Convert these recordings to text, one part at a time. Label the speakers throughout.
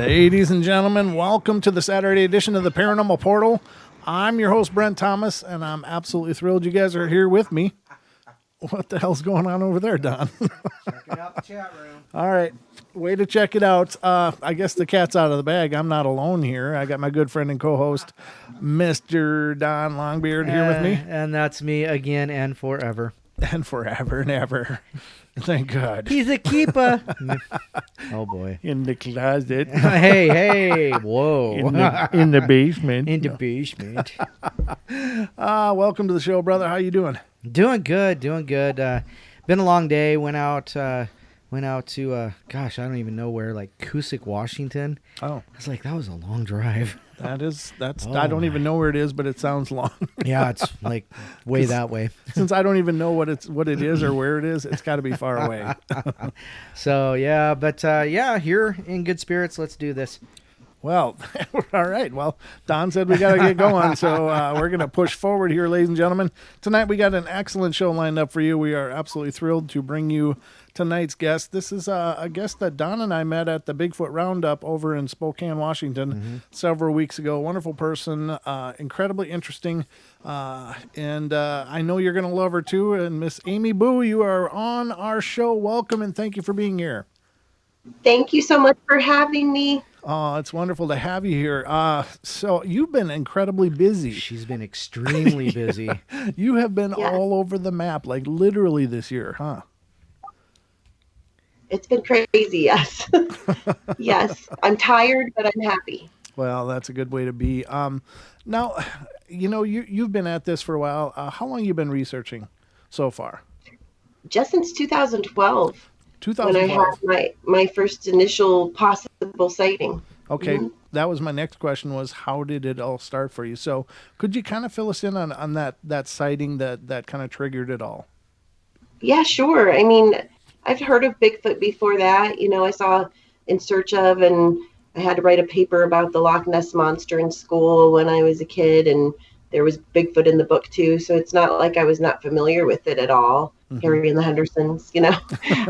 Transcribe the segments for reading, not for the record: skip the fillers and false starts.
Speaker 1: Ladies and gentlemen, welcome to the Saturday edition of the Paranormal Portal. I'm your host, Brent Thomas, and I'm absolutely thrilled you guys are here with me. What the hell's going on over there, Don?
Speaker 2: Checking out the chat room.
Speaker 1: All right, way to check it out. I guess the cat's out of the bag. I'm not alone here. I got my good friend and co-host, Mr. Don Longbeard, here with me.
Speaker 2: And that's me again and forever.
Speaker 1: And forever and ever. Thank God.
Speaker 2: He's a keeper. Oh, boy.
Speaker 1: In the closet.
Speaker 2: Hey, whoa.
Speaker 1: In the basement.
Speaker 2: In the basement.
Speaker 1: Welcome to the show, brother. How you doing?
Speaker 2: Doing good. Been a long day. Went out to, gosh, I don't even know where, like Cusick, Washington.
Speaker 1: Oh.
Speaker 2: I was like, that was a long drive.
Speaker 1: That's.
Speaker 2: Oh,
Speaker 1: I don't even know where it is, but it sounds long.
Speaker 2: Yeah, it's like way that way.
Speaker 1: Since I don't even know what it is or where it is, it's got to be far away.
Speaker 2: So yeah, but here in good spirits. Let's do this.
Speaker 1: Well, all right. Well, Don said we got to get going, so we're going to push forward here, ladies and gentlemen. Tonight we got an excellent show lined up for you. We are absolutely thrilled to bring you tonight's guest. This is a guest that Don and I met at the Bigfoot Roundup over in Spokane, Washington, several weeks ago. Wonderful person, incredibly interesting, and I know you're going to love her too. And Miss Amy Bue, you are on our show. Welcome and thank you for being here.
Speaker 3: Thank you so much for having me.
Speaker 1: Oh, it's wonderful to have you here. So you've been incredibly busy.
Speaker 2: She's been extremely busy.
Speaker 1: You have been all over the map, like literally this year, huh?
Speaker 3: It's been crazy, yes. Yes, I'm tired, but I'm happy.
Speaker 1: Well, that's a good way to be. Now, you've been at this for a while. How long have you been researching so far?
Speaker 3: Just since 2012.
Speaker 1: 2012.
Speaker 3: When I had my first initial possible sighting.
Speaker 1: Okay, That was my next question was, how did it all start for you? So could you kind of fill us in on that sighting that kind of triggered it all?
Speaker 3: Yeah, sure. I mean, I've heard of Bigfoot before that. I saw In Search of, and I had to write a paper about the Loch Ness Monster in school when I was a kid, and there was Bigfoot in the book too. So it's not like I was not familiar with it at all. Harry and the Hendersons, but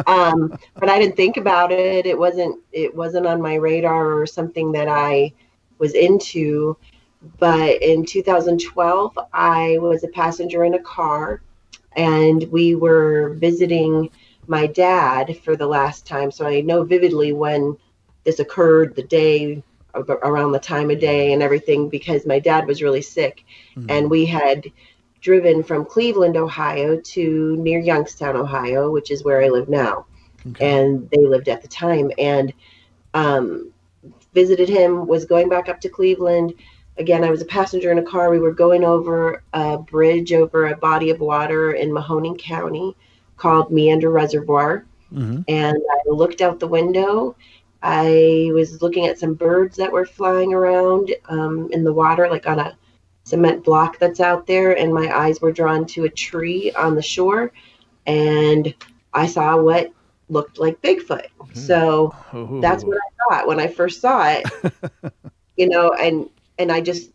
Speaker 3: I didn't think about it. It wasn't on my radar or something that I was into. But in 2012, I was a passenger in a car, and we were visiting my dad for the last time. So I know vividly when this occurred, the day, around the time of day and everything, because my dad was really sick, and we had driven from Cleveland, Ohio to near Youngstown, Ohio, which is where I live now. Okay. And they lived at the time, and visited him, was going back up to Cleveland. Again, I was a passenger in a car. We were going over a bridge over a body of water in Mahoning County called Meander Reservoir. And I looked out the window. I was looking at some birds that were flying around in the water, like on a cement block that's out there, and my eyes were drawn to a tree on the shore, and I saw what looked like Bigfoot. So that's what I thought when I first saw it. And I just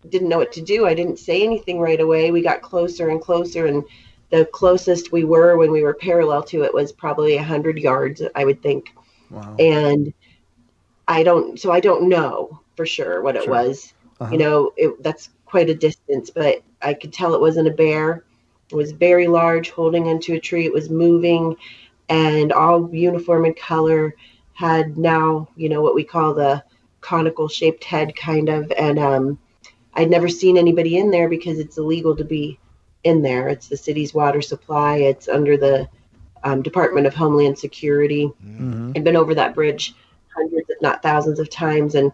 Speaker 3: didn't know what to do. I didn't say anything right away. We got closer and closer, and the closest we were when we were parallel to it was probably 100 yards, I would think. Wow. And I don't know for sure what it was. That's quite a distance, but I could tell it wasn't a bear. It was very large, holding onto a tree. It was moving, and all uniform in color, had now, what we call the conical shaped head kind of. And I'd never seen anybody in there because it's illegal to be in there. It's the city's water supply. It's under the Department of Homeland Security. I've been over that bridge hundreds, if not thousands of times. And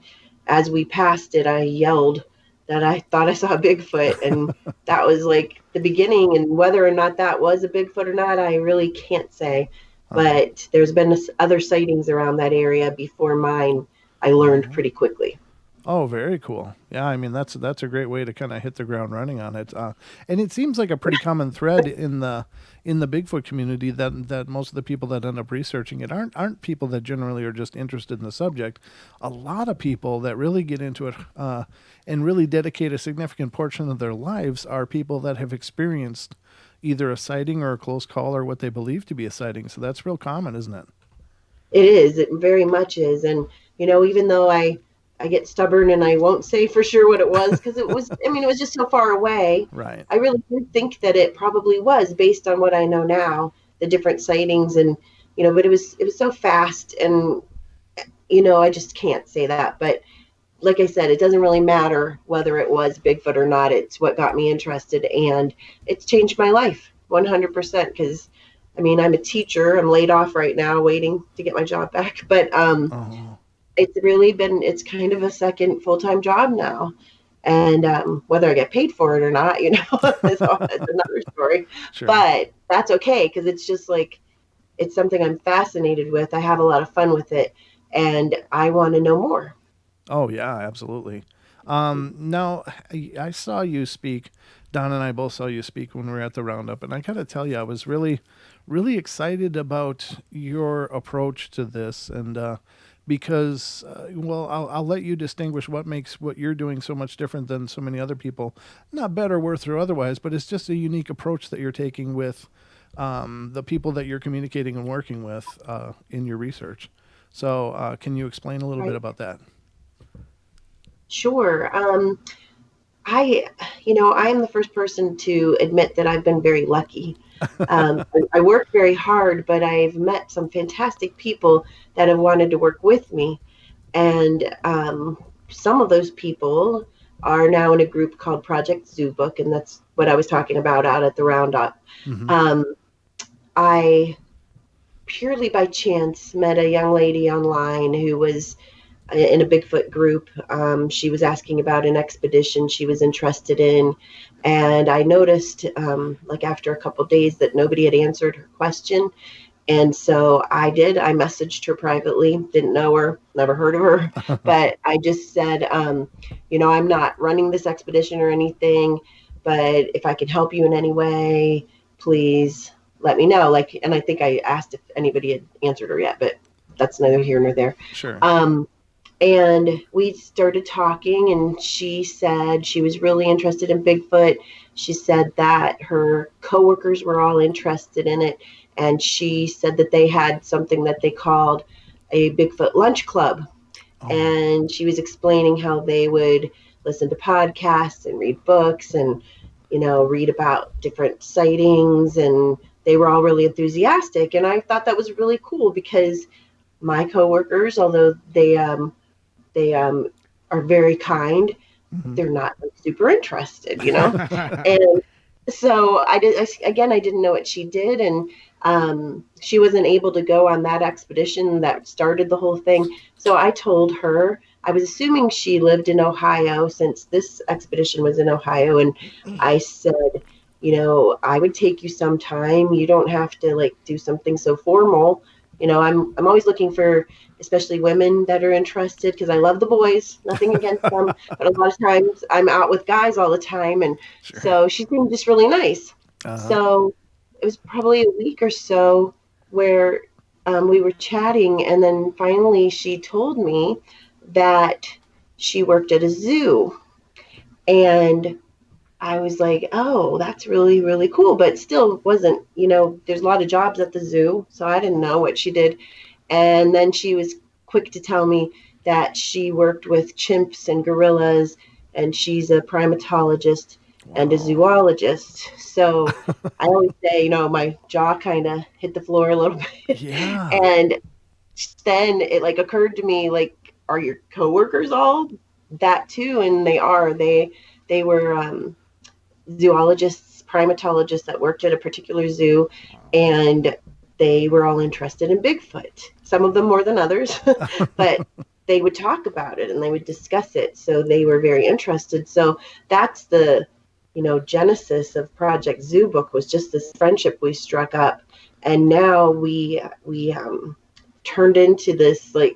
Speaker 3: as we passed it, I yelled that I thought I saw a Bigfoot, and that was like the beginning. And whether or not that was a Bigfoot or not, I really can't say. But there's been other sightings around that area before mine. I learned pretty quickly.
Speaker 1: Oh, very cool. Yeah, I mean, that's a great way to kind of hit the ground running on it. And it seems like a pretty common thread in the Bigfoot community that most of the people that end up researching it aren't people that generally are just interested in the subject. A lot of people that really get into it and really dedicate a significant portion of their lives are people that have experienced either a sighting or a close call or what they believe to be a sighting. So that's real common, isn't it?
Speaker 3: It is. It very much is. And even though I get stubborn and I won't say for sure what it was, because it was, I mean, it was just so far away.
Speaker 1: Right.
Speaker 3: I really did think that it probably was, based on what I know now, the different sightings, and but it was so fast, and I just can't say that. But like I said, it doesn't really matter whether it was Bigfoot or not. It's what got me interested, and it's changed my life 100%. Because I mean, I'm a teacher. I'm laid off right now, waiting to get my job back. But
Speaker 1: Oh,
Speaker 3: it's kind of a second full-time job now. And whether I get paid for it or not, is another story.
Speaker 1: sure.
Speaker 3: But that's okay, because it's just like, it's something I'm fascinated with. I have a lot of fun with it, and I want to know more.
Speaker 1: Oh yeah, absolutely. Now I saw you speak. Don and I both saw you speak when we were at the roundup, and I gotta tell you, I was really, really excited about your approach to this, and because, well, I'll let you distinguish what makes what you're doing so much different than so many other people. Not better, worth, or otherwise, but it's just a unique approach that you're taking with the people that you're communicating and working with in your research. So, can you explain a little bit
Speaker 3: Right.
Speaker 1: about that?
Speaker 3: Sure. I am the first person to admit that I've been very lucky. I work very hard, but I've met some fantastic people that have wanted to work with me. And some of those people are now in a group called Project Zoo Book, and that's what I was talking about out at the roundup.
Speaker 1: Mm-hmm.
Speaker 3: I purely by chance met a young lady online who was in a Bigfoot group. She was asking about an expedition she was interested in. And I noticed, like after a couple of days, that nobody had answered her question. And so I did. I messaged her privately, didn't know her, never heard of her. But I just said, I'm not running this expedition or anything, but if I can help you in any way, please let me know. And I think I asked if anybody had answered her yet, but that's neither here nor there.
Speaker 1: Sure.
Speaker 3: And we started talking, and she said she was really interested in Bigfoot. She said that her coworkers were all interested in it, and she said that they had something that they called a Bigfoot lunch club.
Speaker 1: Oh.
Speaker 3: And she was explaining how they would listen to podcasts and read books and, read about different sightings, and they were all really enthusiastic. And I thought that was really cool, because my coworkers, although they are very kind,
Speaker 1: Mm-hmm.
Speaker 3: they're not super interested, And so I didn't know what she did, and she wasn't able to go on that expedition that started the whole thing. So I told her, I was assuming she lived in Ohio, since this expedition was in Ohio, and I said, I would take you sometime. You don't have to do something so formal. I'm always looking for, especially women that are interested, because I love the boys, nothing against them, but a lot of times I'm out with guys all the time. And
Speaker 1: Sure.
Speaker 3: so she seemed just really nice.
Speaker 1: Uh-huh.
Speaker 3: So it was probably a week or so where we were chatting, and then finally she told me that she worked at a zoo. And I was like, oh, that's really, really cool. But still wasn't, there's a lot of jobs at the zoo, so I didn't know what she did. And then she was quick to tell me that she worked with chimps and gorillas, and she's a primatologist and a
Speaker 1: Wow.
Speaker 3: zoologist. So I always say, my jaw kind of hit the floor a little bit.
Speaker 1: Yeah.
Speaker 3: And then it occurred to me, are your coworkers all that too? And they are. They were zoologists, primatologists that worked at a particular zoo, and they were all interested in Bigfoot. Some of them more than others, but they would talk about it and they would discuss it. So they were very interested. So that's the, genesis of Project Zoo Book, was just this friendship we struck up, and now we turned into this I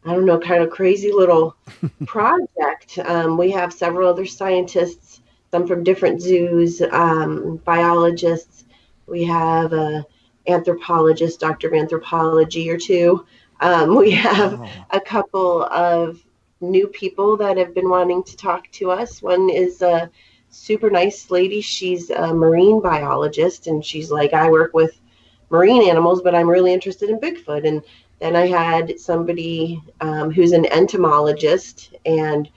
Speaker 3: don't know, kind of crazy little project. We have several other scientists, some from different zoos, biologists. We have a anthropologist, doctor of anthropology or two. We have
Speaker 1: Wow.
Speaker 3: a couple of new people that have been wanting to talk to us. One is a super nice lady. She's a marine biologist, and she's like, I work with marine animals, but I'm really interested in Bigfoot. And Then I had somebody who's an entomologist, and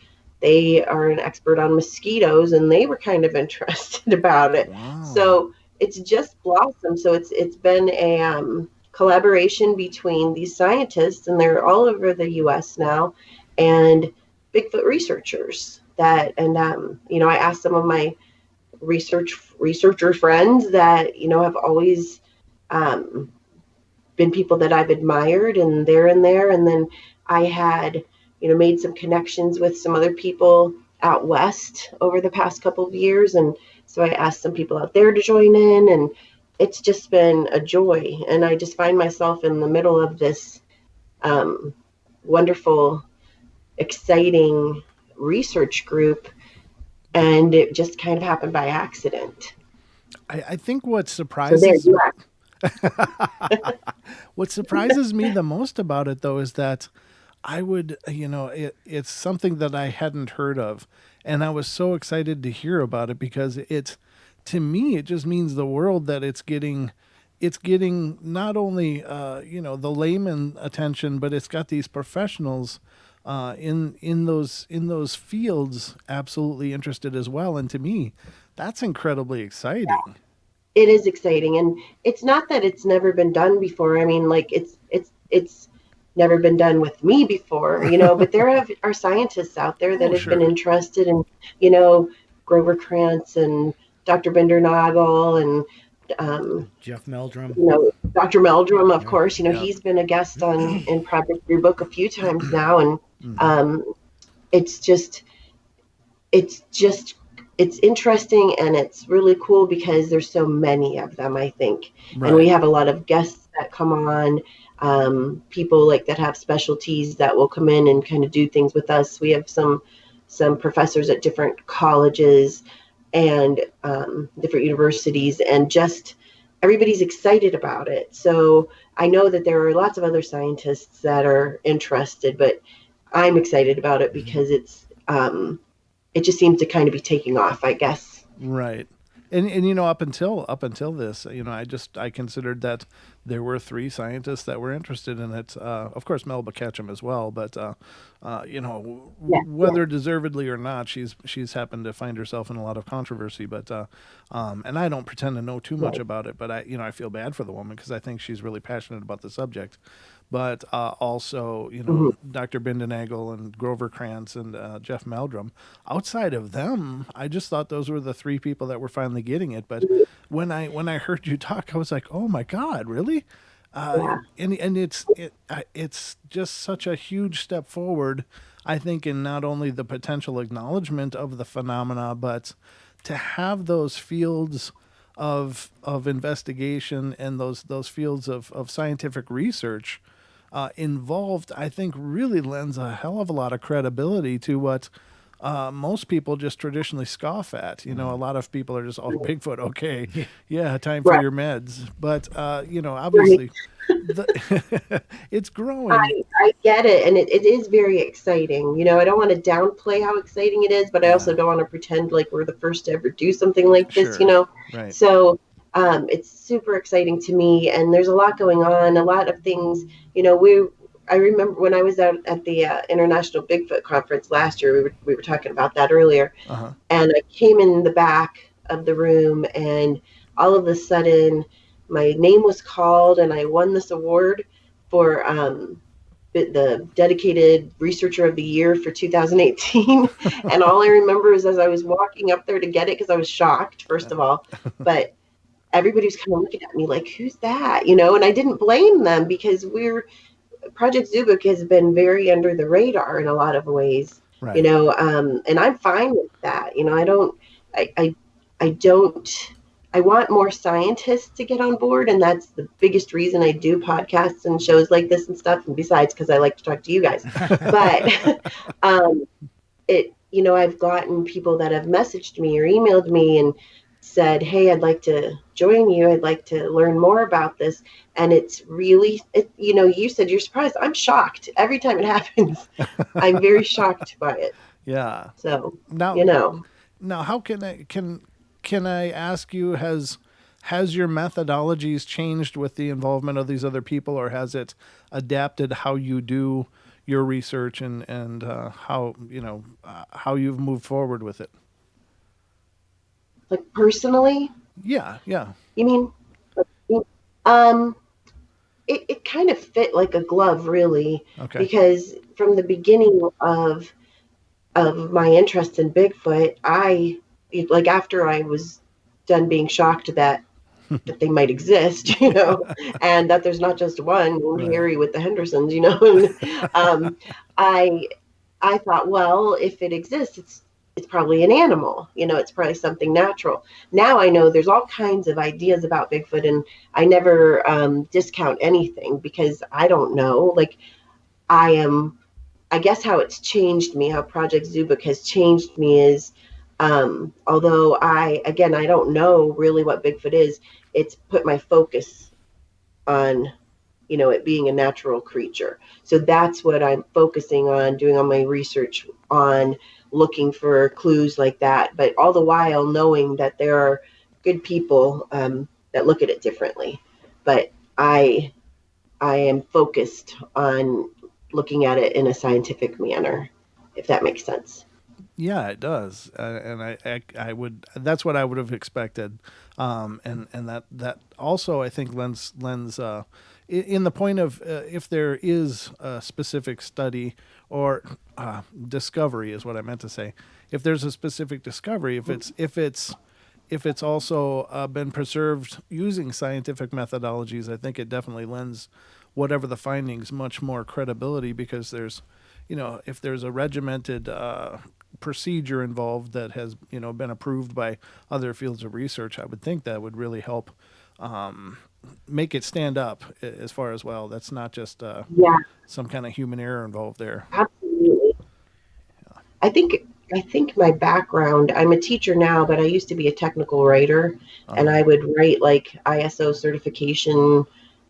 Speaker 3: they are an expert on mosquitoes, and they were kind of interested about it.
Speaker 1: Wow.
Speaker 3: So it's just blossomed. So it's been a collaboration between these scientists, and they're all over the U.S. now, and Bigfoot researchers. I asked some of my researcher friends that have always um, been people that I've admired, and they're in there. And then I had, made some connections with some other people out west over the past couple of years. And so I asked some people out there to join in, and it's just been a joy. And I just find myself in the middle of this wonderful, exciting research group. And it just kind of happened by accident.
Speaker 1: I think what
Speaker 3: So there
Speaker 1: surprises
Speaker 3: you are.
Speaker 1: what surprises me the most about it, though, is that I would, it's something that I hadn't heard of. And I was so excited to hear about it because to me, it just means the world that it's getting not only, the layman attention, but it's got these professionals in those fields absolutely interested as well. And to me, that's incredibly exciting.
Speaker 3: It is exciting, and it's not that it's never been done before. I mean, like it's never been done with me before, but are scientists out there that
Speaker 1: Oh,
Speaker 3: have been
Speaker 1: sure.
Speaker 3: interested in, you know, Grover Krantz and Dr. Bindernagel and
Speaker 2: Jeff Meldrum.
Speaker 3: Dr. Meldrum, of
Speaker 2: Yeah.
Speaker 3: course.
Speaker 1: Yeah.
Speaker 3: He's been a guest on in Project Blue Book a few times now, and
Speaker 1: Hmm.
Speaker 3: um, it's just it's just it's interesting, and it's really cool because there's so many of them, I think. And we
Speaker 1: Right.
Speaker 3: have a lot of guests that come on, people like that have specialties that will come in and kind of do things with us. We have some professors at different colleges and different universities, and just everybody's excited about it. So I know that there are lots of other scientists that are interested, but I'm excited about it
Speaker 2: Mhm.
Speaker 3: because it just seems to kind of be taking off, I guess.
Speaker 1: Right. And up until this, I considered that there were three scientists that were interested in it. Of course, Melba Ketchum as well, but
Speaker 3: Yeah, yeah,
Speaker 1: whether deservedly or not, she's happened to find herself in a lot of controversy. But and I don't pretend to know too much
Speaker 3: right.
Speaker 1: about it, but I feel bad for the woman because I think she's really passionate about the subject. But also,
Speaker 3: Hmm.
Speaker 1: Dr. Bindernagel and Grover Krantz and Jeff Meldrum. Outside of them, I just thought those were the three people that were finally getting it. But when I heard you talk, I was like, oh my god, really?
Speaker 3: Yeah,
Speaker 1: And it's just such a huge step forward. I think in not only the potential acknowledgement of the phenomena, but to have those fields of investigation and those fields of scientific research involved, I think really lends a hell of a lot of credibility to what most people just traditionally scoff at. A lot of people are just, oh, Bigfoot, okay,
Speaker 2: Yeah.
Speaker 1: yeah, time for
Speaker 3: right,
Speaker 1: your meds. But,
Speaker 3: right.
Speaker 1: obviously, it's
Speaker 3: I,
Speaker 1: growing.
Speaker 3: I get it, and it is very exciting. I don't want to downplay how exciting it is, but I
Speaker 1: Yeah,
Speaker 3: also don't want to pretend like we're the first to ever do something like this.
Speaker 1: sure. Right.
Speaker 3: So it's super exciting to me, and there's a lot going on, a lot of things. I remember when I was out at the International Bigfoot Conference last year. We were talking about that earlier,
Speaker 1: Uh huh.
Speaker 3: and I came in the back of the room, and all of a sudden, my name was called, and I won this award for the dedicated researcher of the year for 2018. And all I remember is as I was walking up there to get it, because I was shocked, first of all, but everybody was kind of looking at me like, who's that? And I didn't blame them, because Project Zubik has been very under the radar in a lot of ways,
Speaker 1: Right.
Speaker 3: and I'm fine with that. I don't, I, I don't, I want more scientists to get on board, and that's the biggest reason I do podcasts and shows like this and stuff. And besides, because I like to talk to you guys, but um, I've gotten people that have messaged me or emailed me and said, hey, I'd like to join you, I'd like to learn more about this. And it's really you said you're surprised. I'm shocked every time it happens. I'm very shocked by it.
Speaker 1: Yeah.
Speaker 3: So
Speaker 1: Now,
Speaker 3: you know
Speaker 1: how can I ask you, Has your methodologies changed with the involvement of these other people, or has it adapted how you do your research and how how you've moved forward with it?
Speaker 3: Like personally,
Speaker 1: Yeah, yeah.
Speaker 3: you mean? Um, it kind of fit like a glove, really,
Speaker 1: Okay.
Speaker 3: because from the beginning of my interest in Bigfoot, like after I was done being shocked that they might exist, and that there's not just one named
Speaker 1: Right.
Speaker 3: Harry with the Hendersons, and I I thought, well, if it exists, it's probably an animal, it's probably something natural. Now I know there's all kinds of ideas about Bigfoot, and I never discount anything because I don't know. Like I am I guess how it's changed me, how Project Zubik has changed me is, although I don't know really what Bigfoot is, it's put my focus on, it being a natural creature. So that's what I'm focusing on, doing all my research on, looking for clues like that. But all the while knowing that there are good people that look at it differently. But I am focused on looking at it in a scientific manner, if that makes sense.
Speaker 1: Yeah, it does, and I would. That's what I would have expected, and that also I think lends in the point of if there is a specific study or discovery is what I meant to say. If there's a specific discovery, if it's also been preserved using scientific methodologies, I think it definitely lends whatever the findings much more credibility because there's, if there's a regimented procedure involved that has, been approved by other fields of research, I would think that would really help make it stand up as far as, well, that's not just
Speaker 3: Yeah,
Speaker 1: some kind of human error involved there.
Speaker 3: absolutely. I think I think my background, I'm a teacher now, but I used to be a technical writer, and
Speaker 1: Oh,
Speaker 3: I would write like ISO certification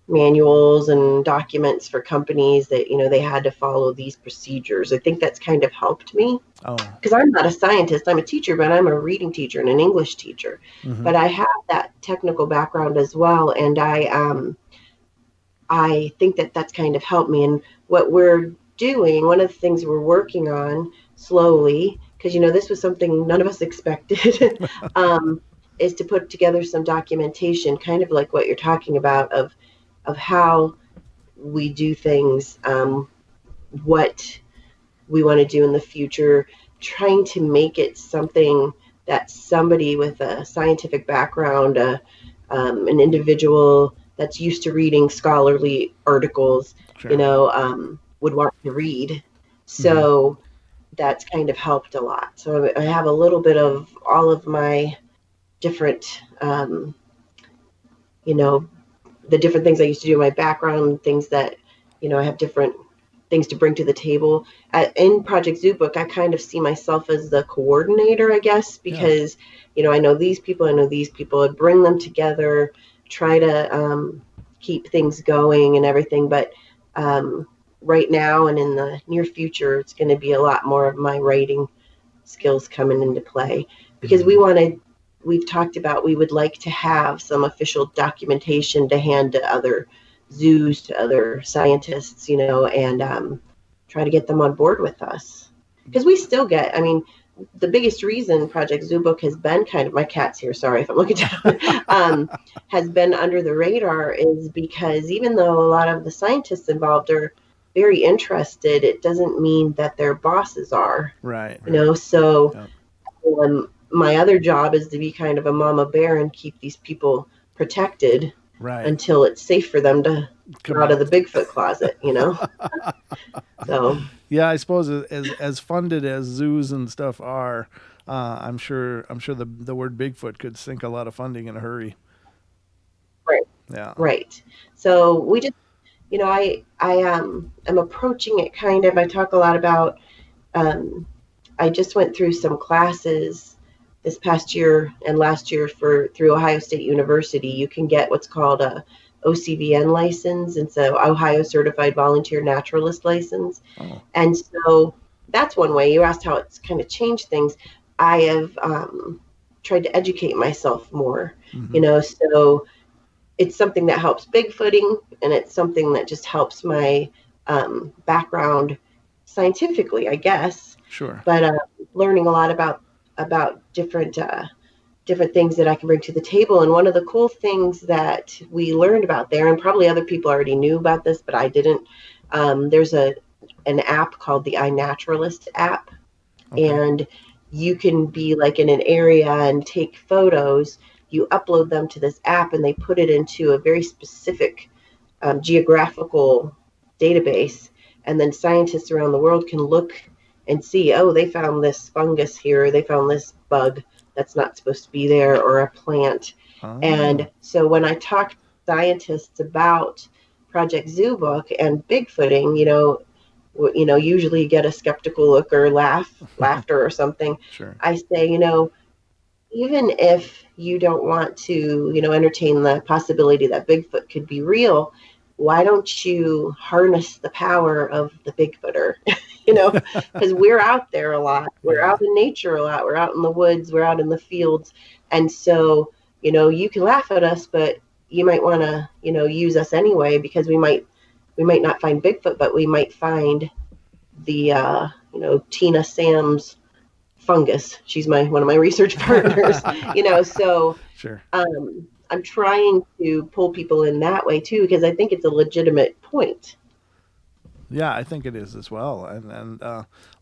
Speaker 3: manuals and documents for companies that, they had to follow these procedures. I think that's kind of helped me
Speaker 1: oh,
Speaker 3: because I'm not a scientist, I'm a teacher, but I'm a reading teacher and an English teacher.
Speaker 1: mm-hmm.
Speaker 3: But I have that technical background as well, and I think that that's kind of helped me. And what we're doing, one of the things we're working on slowly, because this was something none of us expected, is to put together some documentation, kind of like what you're talking about, of how we do things, what we want to do in the future, trying to make it something that somebody with a scientific background, an individual that's used to reading scholarly articles,
Speaker 1: Sure.
Speaker 3: would want to read.
Speaker 1: Mm-hmm.
Speaker 3: So that's kind of helped a lot. So I have a little bit of all of my different, you know, the different things I used to do in my background, things that, I have different things to bring to the table. In Project Zoobook, I kind of see myself as the coordinator, I guess,
Speaker 1: Yeah.
Speaker 3: because, I know these people, I know these people, I'd bring them together, try to keep things going and everything. But right now and in the near future, it's going to be a lot more of my writing skills coming into play because
Speaker 1: Mm-hmm.
Speaker 3: we've talked about we would like to have some official documentation to hand to other zoos, to other scientists, and try to get them on board with us. Because we still get, I mean, the biggest reason Project Zoo Book has been kind of, my cat's here, sorry if I'm looking down, has been under the radar is because even though a lot of the scientists involved are very interested, it doesn't mean that their bosses are,
Speaker 1: Right. Right.
Speaker 3: so
Speaker 1: Yeah.
Speaker 3: my other job is to be kind of a mama bear and keep these people protected
Speaker 1: Right.
Speaker 3: until it's safe for them to
Speaker 1: Come
Speaker 3: get out of the
Speaker 1: out.
Speaker 3: Bigfoot closet. So
Speaker 1: Yeah, I suppose as funded as zoos and stuff are, I'm sure the word Bigfoot could sink a lot of funding in a hurry.
Speaker 3: right,
Speaker 1: Yeah.
Speaker 3: right. So we just, I am approaching it kind of. I talk a lot about. Um, I just went through some classes this past year and last year through Ohio State University. You can get what's called a OCVN license, and so Ohio Certified Volunteer Naturalist license.
Speaker 1: Oh.
Speaker 3: And so that's one way. You asked how it's kind of changed things. I have tried to educate myself more,
Speaker 1: Mm-hmm.
Speaker 3: so it's something that helps Bigfooting, and it's something that just helps my background scientifically, I guess.
Speaker 1: Sure.
Speaker 3: But learning a lot about different things that I can bring to the table. And one of the cool things that we learned about there, and probably other people already knew about this, but I didn't. There's an app called the iNaturalist app,
Speaker 1: Okay.
Speaker 3: and you can be like in an area and take photos. You upload them to this app, and they put it into a very specific geographical database, and then scientists around the world can look and see, oh, they found this fungus here, or they found this bug that's not supposed to be there, or a plant.
Speaker 1: Oh,
Speaker 3: And so when I talk to scientists about Project Zoo Book and Bigfooting, usually you get a skeptical look or laughter or something.
Speaker 1: sure.
Speaker 3: I say, even if you don't want to, entertain the possibility that Bigfoot could be real, why don't you harness the power of the Bigfooter? Because we're out there a lot. We're
Speaker 1: Yeah.
Speaker 3: out in nature a lot. We're out in the woods. We're out in the fields. And so, you can laugh at us, but you might want to, use us anyway, because we might not find Bigfoot, but we might find the, Tina Sam's fungus. She's one of my research partners, so
Speaker 1: Sure.
Speaker 3: I'm trying to pull people in that way too, because I think it's a legitimate point.
Speaker 1: Yeah, I think it is as well. And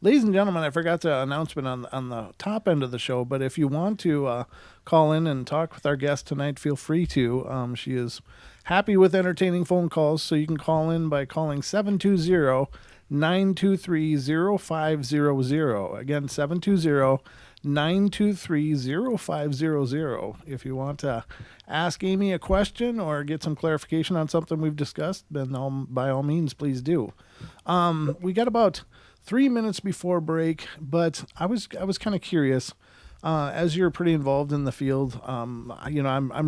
Speaker 1: ladies and gentlemen, I forgot the announcement on the top end of the show. But if you want to call in and talk with our guest tonight, feel free to. She is happy with entertaining phone calls, so you can call in by calling 720-923-0500. Again, 720-923-0500. If you want to ask Amy a question or get some clarification on something we've discussed, then by all means, please do. We got about 3 minutes before break, but I was kind of curious. As you're pretty involved in the field, I'm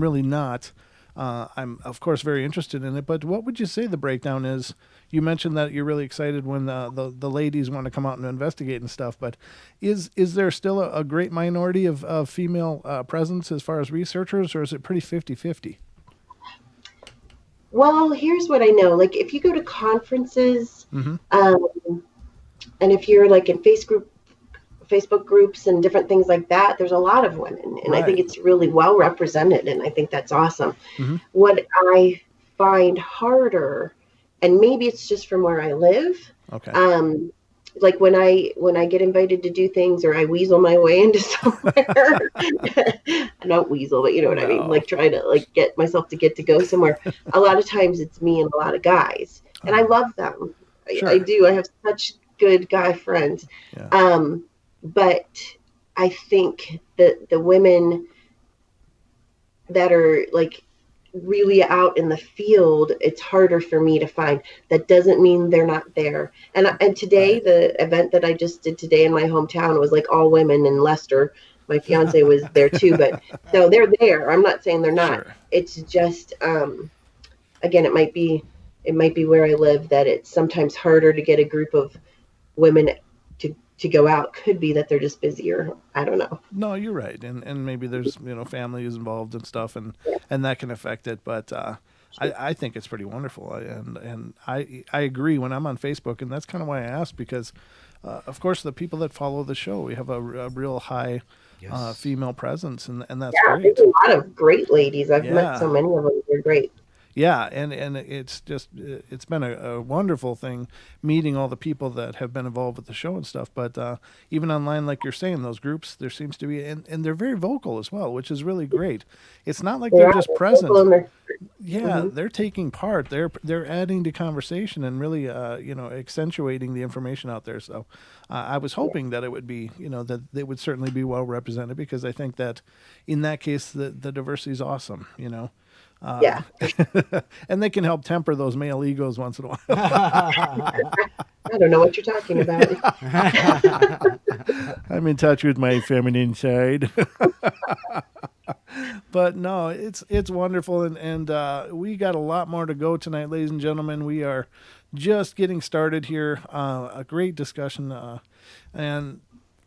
Speaker 1: really not. I'm of course very interested in it, but what would you say the breakdown is? You mentioned that you're really excited when the ladies want to come out and investigate and stuff, but is there still a great minority of female presence as far as researchers, or is it pretty 50-50?
Speaker 3: Well, here's what I know. Like, if you go to conferences,
Speaker 1: Mm-hmm.
Speaker 3: um, and if you're like in Facebook groups and different things like that, there's a lot of women, and I think
Speaker 1: Right.
Speaker 3: it's really well represented, and I think that's awesome.
Speaker 1: Mm-hmm.
Speaker 3: What I find harder, and maybe it's just from where I live,
Speaker 1: Okay.
Speaker 3: um, like when I get invited to do things, or I weasel my way into somewhere. I don't weasel, but you know what I mean.
Speaker 1: No.
Speaker 3: Like, try to like get myself to go somewhere. A lot of times it's me and a lot of guys, and I
Speaker 1: Oh,
Speaker 3: love them. I
Speaker 1: sure.
Speaker 3: do. I have such good guy friends.
Speaker 1: Yeah.
Speaker 3: But I think that the women that are like really out in the field, it's harder for me to find. That doesn't mean they're not there. And today,
Speaker 1: Right.
Speaker 3: the event that I just did today in my hometown was like all women in Leicester. My fiance was there too, but so they're there. I'm not saying they're not.
Speaker 1: Sure.
Speaker 3: It's just again, it might be where I live that it's sometimes harder to get a group of women to go out. Could be that they're just busier. I don't know.
Speaker 1: No, you're right, and maybe there's family is involved and stuff, and that can affect it. But I think it's pretty wonderful, and I agree when I'm on Facebook, and that's kind of why I asked because, of course, the people that follow the show, we have a real high
Speaker 2: Yes.
Speaker 1: female presence, and that's
Speaker 3: Yeah, there's
Speaker 1: great.
Speaker 3: a lot of great ladies. I've met so
Speaker 1: Yeah,
Speaker 3: many of them. They're great.
Speaker 1: yeah, and it's been a wonderful thing meeting all the people that have been involved with the show and stuff. But even online, like you're saying, those groups there seems to be, and they're very vocal as well, which is really great. It's not like
Speaker 3: They
Speaker 1: they're
Speaker 3: are.
Speaker 1: just
Speaker 3: They're vocal
Speaker 1: present.
Speaker 3: and they're.
Speaker 1: Yeah,
Speaker 3: Hmm.
Speaker 1: they're taking part. They're adding to conversation and really accentuating the information out there. So I was
Speaker 3: Yeah.
Speaker 1: hoping that it would be that they would certainly be well represented because I think that in that case the diversity is awesome. Uh,
Speaker 3: Yeah.
Speaker 1: and they can help temper those male egos once in a while.
Speaker 3: I don't know what you're talking about.
Speaker 1: I'm in touch with my feminine side. But no, it's wonderful, and we got a lot more to go tonight, ladies and gentlemen. We are just getting started here. A great discussion, and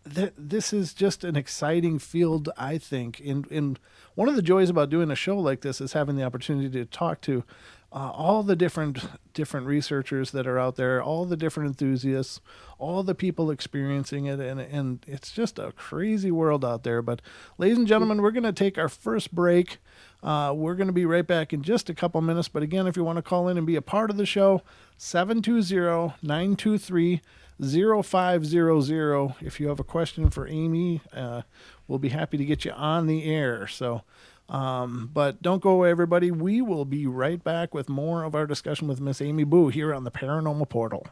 Speaker 1: this is just an exciting field, I think. And one of the joys about doing a show like this is having the opportunity to talk to all the different researchers that are out there, all the different enthusiasts, all the people experiencing it, and it's just a crazy world out there. But ladies and gentlemen, we're going to take our first break. We're going to be right back in just a couple minutes. But again, if you want to call in and be a part of the show, 720-923-0500. If you have a question for Amy, we'll be happy to get you on the air. So, but don't go away, everybody. We will be right back with more of our discussion with Miss Amy Bue here on the Paranormal Portal.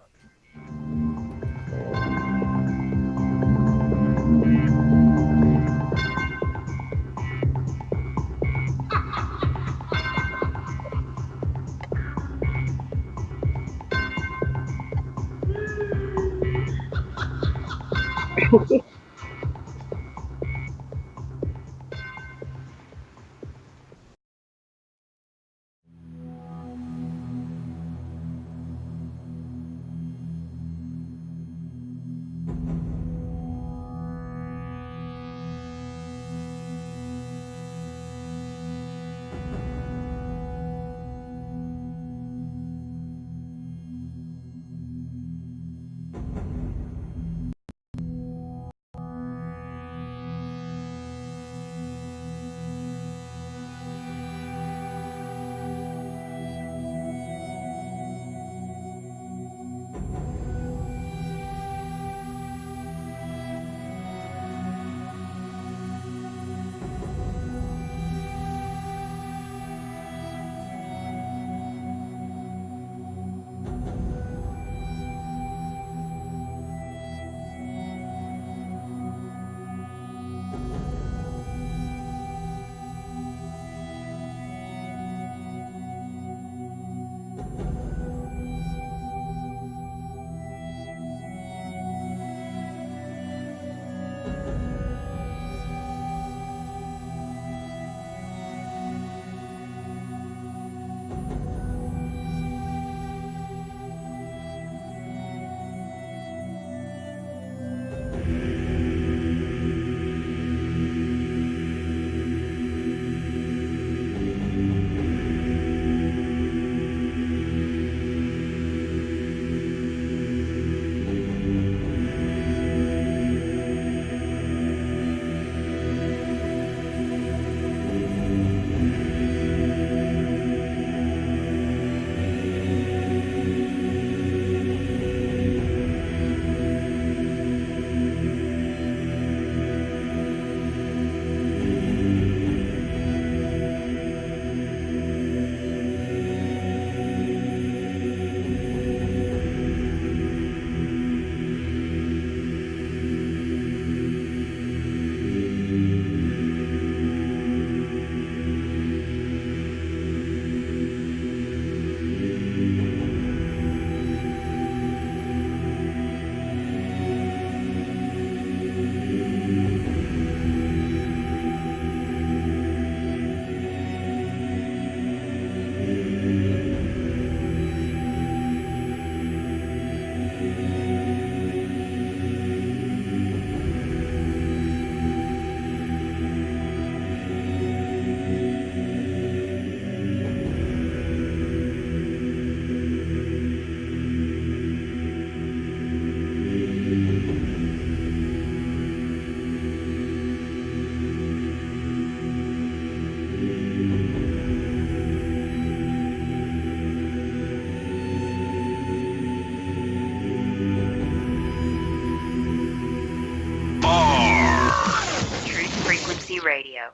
Speaker 4: Radio.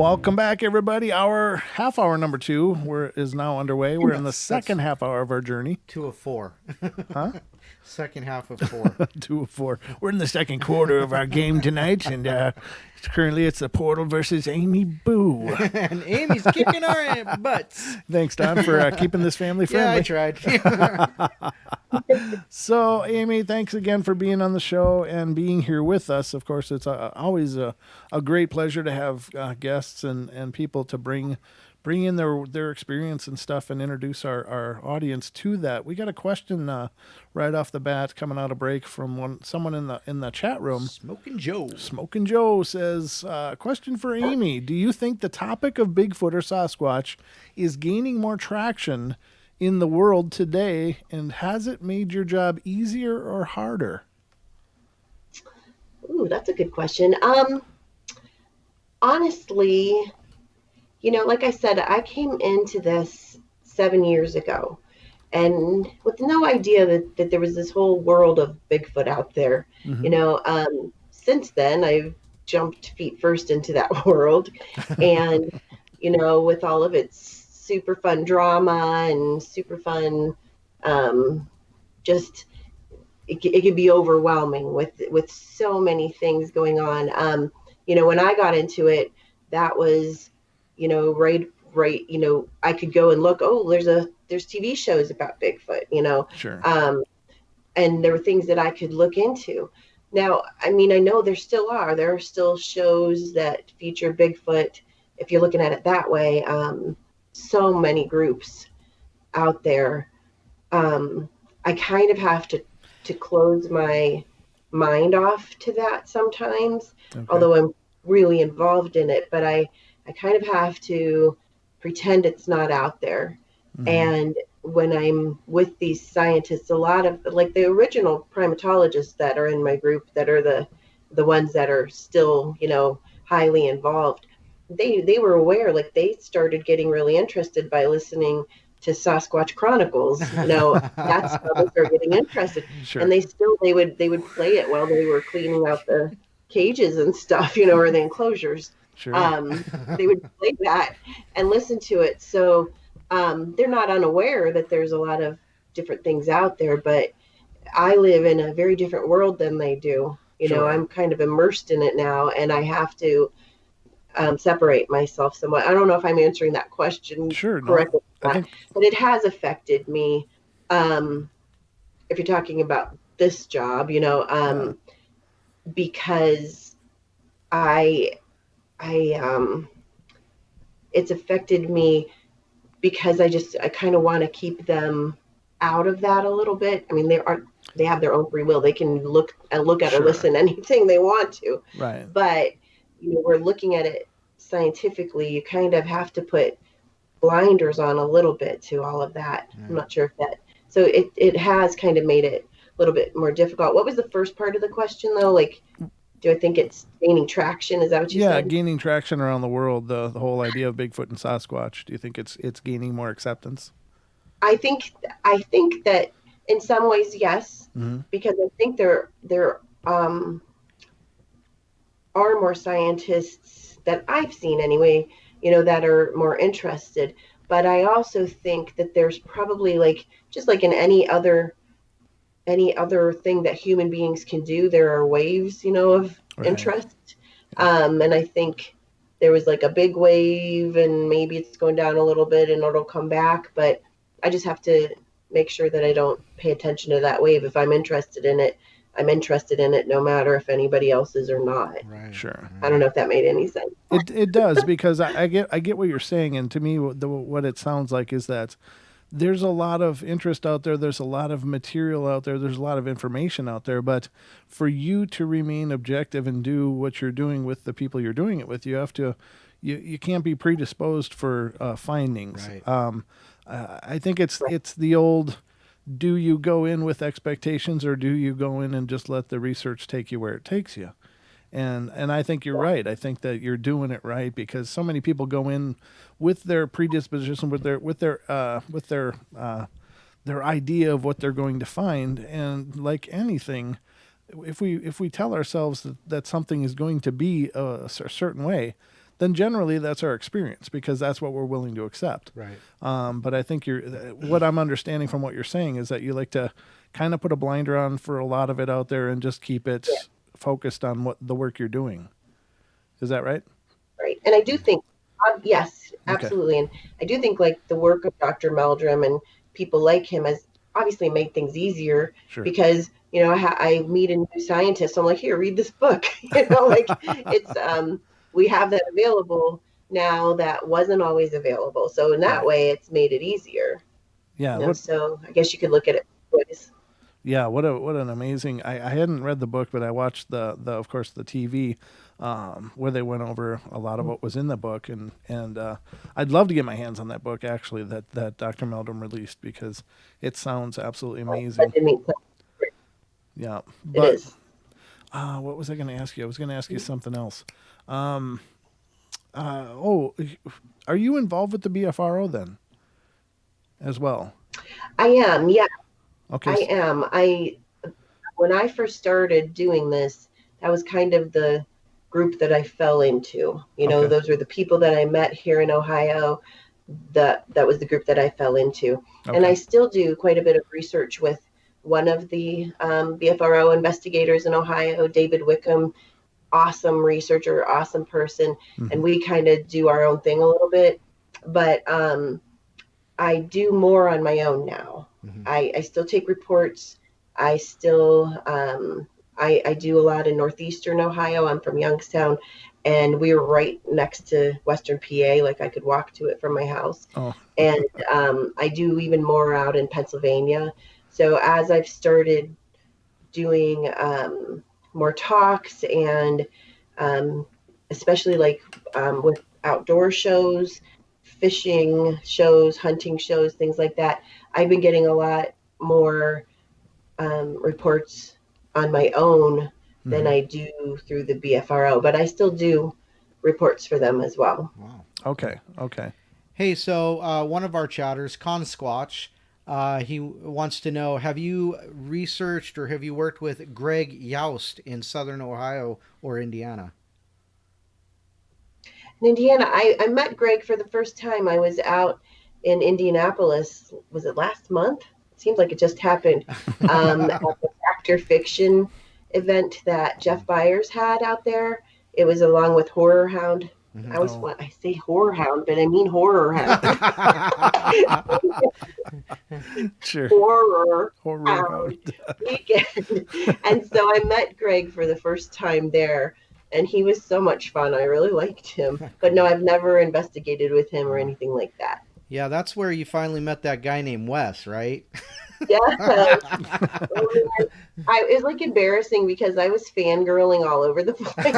Speaker 1: Welcome back, everybody. Our half hour number 2 is now underway. We're in the second half hour of our journey.
Speaker 2: 2 of 4.
Speaker 1: Huh?
Speaker 2: Second half of 4.
Speaker 1: 2 of 4. We're in the second quarter of our game tonight, and currently it's the Portal versus Amy Bue.
Speaker 2: And Amy's kicking our butts.
Speaker 1: Thanks, Don, for keeping this family friendly.
Speaker 2: Yeah, I tried.
Speaker 1: So, Amy, thanks again for being on the show and being here with us. Of course, it's always a great pleasure to have guests and people to bring in their experience and stuff and introduce our audience to that. We got a question right off the bat coming out of break from someone in the chat room.
Speaker 2: Smoking Joe.
Speaker 1: Smoking Joe says, question for Amy. Do you think the topic of Bigfoot or Sasquatch is gaining more traction in the world today, and has it made your job easier or harder?
Speaker 3: Ooh, that's a good question. Honestly, like I said, I came into this 7 years ago, and with no idea that there was this whole world of Bigfoot out there. Mm-hmm. Since then, I've jumped feet first into that world, and with all of its super fun drama and super fun, just it could be overwhelming with so many things going on. When I got into it, that was right, I could go and look, there's TV shows about Bigfoot,
Speaker 1: Sure.
Speaker 3: And there were things that I could look into. Now, I know there are still shows that feature Bigfoot, if you're looking at it that way. So many groups out there. I kind of have to close my mind off to that sometimes, okay, although I'm really involved in it, but I kind of have to pretend it's not out there. Mm-hmm. And when I'm with these scientists, a lot of like the original primatologists that are in my group, that are the ones that are still, highly involved, they were aware, like they started getting really interested by listening to Sasquatch Chronicles. That's how they started getting interested. Sure. And they would play it while they were cleaning out the cages and stuff, or the enclosures.
Speaker 1: Sure.
Speaker 3: They would play that and listen to it. So they're not unaware that there's a lot of different things out there, but I live in a very different world than they do. Sure. I'm kind of immersed in it now, and I have to separate myself somewhat. I don't know if I'm answering that question correctly, but it has affected me. If you're talking about this job, because it's affected me because I kind of want to keep them out of that a little bit. They have their own free will. They can look at or listen to anything they want to.
Speaker 1: Right.
Speaker 3: But we're looking at it scientifically. You kind of have to put blinders on a little bit to all of that. I'm not sure if that. So it has kind of made it a little bit more difficult. What was the first part of the question, though? Like, do I think it's gaining traction? Is that what you said?
Speaker 1: Yeah, gaining traction around the world. The whole idea of Bigfoot and Sasquatch. Do you think it's gaining more acceptance?
Speaker 3: I think that in some ways, yes, mm-hmm, because I think there are more scientists that I've seen anyway, that are more interested. But I also think that there's probably just like in any other thing that human beings can do, there are waves, of interest. And I think there was like a big wave, and maybe it's going down a little bit and it'll come back. But I just have to make sure that I don't pay attention to that wave. If I'm interested in it, I'm interested in it no matter if anybody else is or not.
Speaker 1: Right. Sure.
Speaker 3: I don't know if that made any sense.
Speaker 1: It does, because I get what you're saying, and to me what it sounds like is that there's a lot of interest out there, there's a lot of material out there, there's a lot of information out there, but for you to remain objective and do what you're doing with the people you're doing it with, you have to you can't be predisposed for findings. Right. I think it's the old, do you go in with expectations, or do you go in and just let the research take you where it takes you? And I think you're right. I think that you're doing it right, because so many people go in with their predisposition, with their idea of what they're going to find, and like anything, if we tell ourselves that something is going to be a certain way, then generally that's our experience because that's what we're willing to accept.
Speaker 2: Right.
Speaker 1: But I think what I'm understanding from what you're saying is that you like to kind of put a blinder on for a lot of it out there and just keep it focused on what the work you're doing. Is that right?
Speaker 3: Right. And I do think, yes,
Speaker 1: Okay.
Speaker 3: absolutely. And I do think like the work of Dr. Meldrum and people like him has obviously made things easier
Speaker 1: Sure.
Speaker 3: because, I meet a new scientist. So I'm like, here, read this book. It's, we have that available now that wasn't always available. So in that way, it's made it easier.
Speaker 1: Yeah.
Speaker 3: So I guess you could look at it ways.
Speaker 1: Yeah, what an amazing! I hadn't read the book, but I watched the of course the TV where they went over a lot of what was in the book, and I'd love to get my hands on that book actually that Dr. Meldrum released because it sounds absolutely amazing. Yeah, but
Speaker 3: it is.
Speaker 1: What was I going to ask you? I was going to ask you something else. Are you involved with the BFRO then, as well?
Speaker 3: I am. Yeah.
Speaker 1: Okay.
Speaker 3: I am. When I first started doing this, that was kind of the group that I fell into. Those were the people that I met here in Ohio. That was the group that I fell into.
Speaker 1: Okay.
Speaker 3: And I still do quite a bit of research with one of the BFRO investigators in Ohio, David Wickham, awesome researcher, awesome person.
Speaker 1: Mm-hmm.
Speaker 3: And we kind of do our own thing a little bit. But I do more on my own now. Mm-hmm. I still take reports. I still, I do a lot in northeastern Ohio. I'm from Youngstown, and we're right next to Western PA. Like I could walk to it from my house.
Speaker 1: Oh.
Speaker 3: And I do even more out in Pennsylvania. So as I've started doing more talks and especially like with outdoor shows, fishing shows, hunting shows, things like that, I've been getting a lot more reports on my own than I do through the BFRO, but I still do reports for them as well.
Speaker 2: Wow.
Speaker 1: Okay.
Speaker 2: Hey, so one of our chatters, Con Squatch, he wants to know, have you researched or have you worked with Greg Youst in Southern Ohio or Indiana?
Speaker 3: In Indiana, I met Greg for the first time. I was out in Indianapolis. Was it last month? It seems like it just happened. At the Factor Fiction event that Jeff Byers had out there. It was along with Horror Hound.
Speaker 1: Mm-hmm.
Speaker 3: I say Horror Hound, but I mean Horror Hound.
Speaker 1: Sure.
Speaker 3: Horror Hound weekend. And so I met Greg for the first time there. And he was so much fun. I really liked him. But no, I've never investigated with him or anything like that.
Speaker 2: Yeah, that's where you finally met that guy named Wes, right?
Speaker 3: Yeah. It was like embarrassing because I was fangirling all over the place.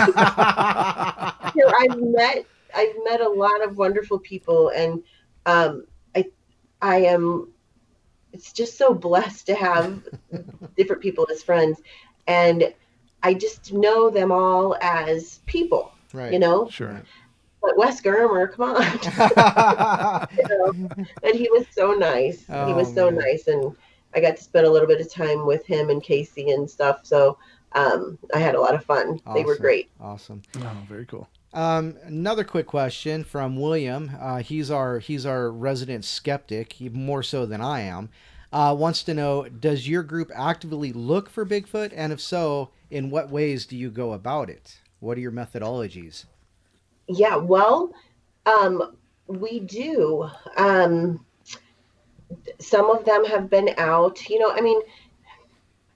Speaker 3: I've met a lot of wonderful people, and I am. It's just so blessed to have different people as friends, and I just know them all as people,
Speaker 2: right.
Speaker 1: Sure.
Speaker 3: But Wes Germer, come on. But he was so nice. He was so nice. And I got to spend a little bit of time with him and Casey and stuff. So I had a lot of fun.
Speaker 2: Awesome.
Speaker 3: They were great.
Speaker 2: Awesome.
Speaker 1: Oh, very cool.
Speaker 2: Another quick question from William. He's our resident skeptic, even more so than I am. Wants to know, does your group actively look for Bigfoot? And if so, in what ways do you go about it? What are your methodologies?
Speaker 3: Yeah, well, we do. Some of them have been out.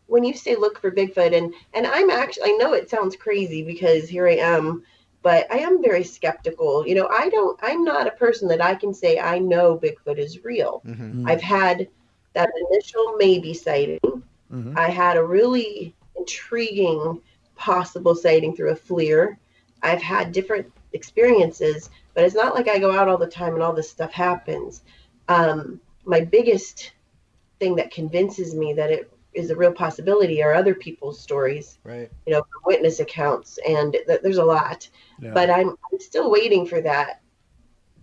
Speaker 3: When you say look for Bigfoot, and I'm actually, I know it sounds crazy because here I am, but I am very skeptical. I'm not a person that I can say I know Bigfoot is real. Mm-hmm. I've had that initial maybe sighting. Mm-hmm. I had a really intriguing possible sighting through a FLIR. I've had different experiences, but it's not like I go out all the time and all this stuff happens. My biggest thing that convinces me that it is a real possibility are other people's stories,
Speaker 2: right?
Speaker 3: Witness accounts, and there's a lot. Yeah. But I'm still waiting for that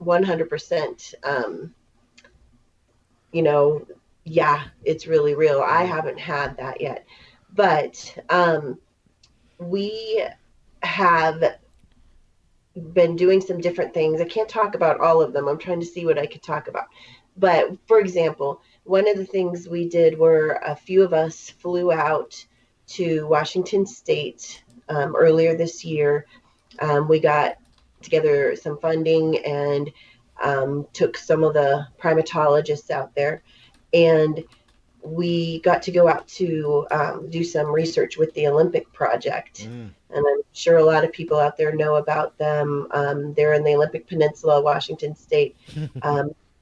Speaker 3: 100%. Yeah, it's really real. I haven't had that yet, but we have been doing some different things. I can't talk about all of them. I'm trying to see what I could talk about. But for example, one of the things we did were a few of us flew out to Washington State earlier this year. We got together some funding and took some of the primatologists out there. And we got to go out to do some research with the Olympic Project. And I'm sure a lot of people out there know about them. They're in the Olympic Peninsula, Washington State,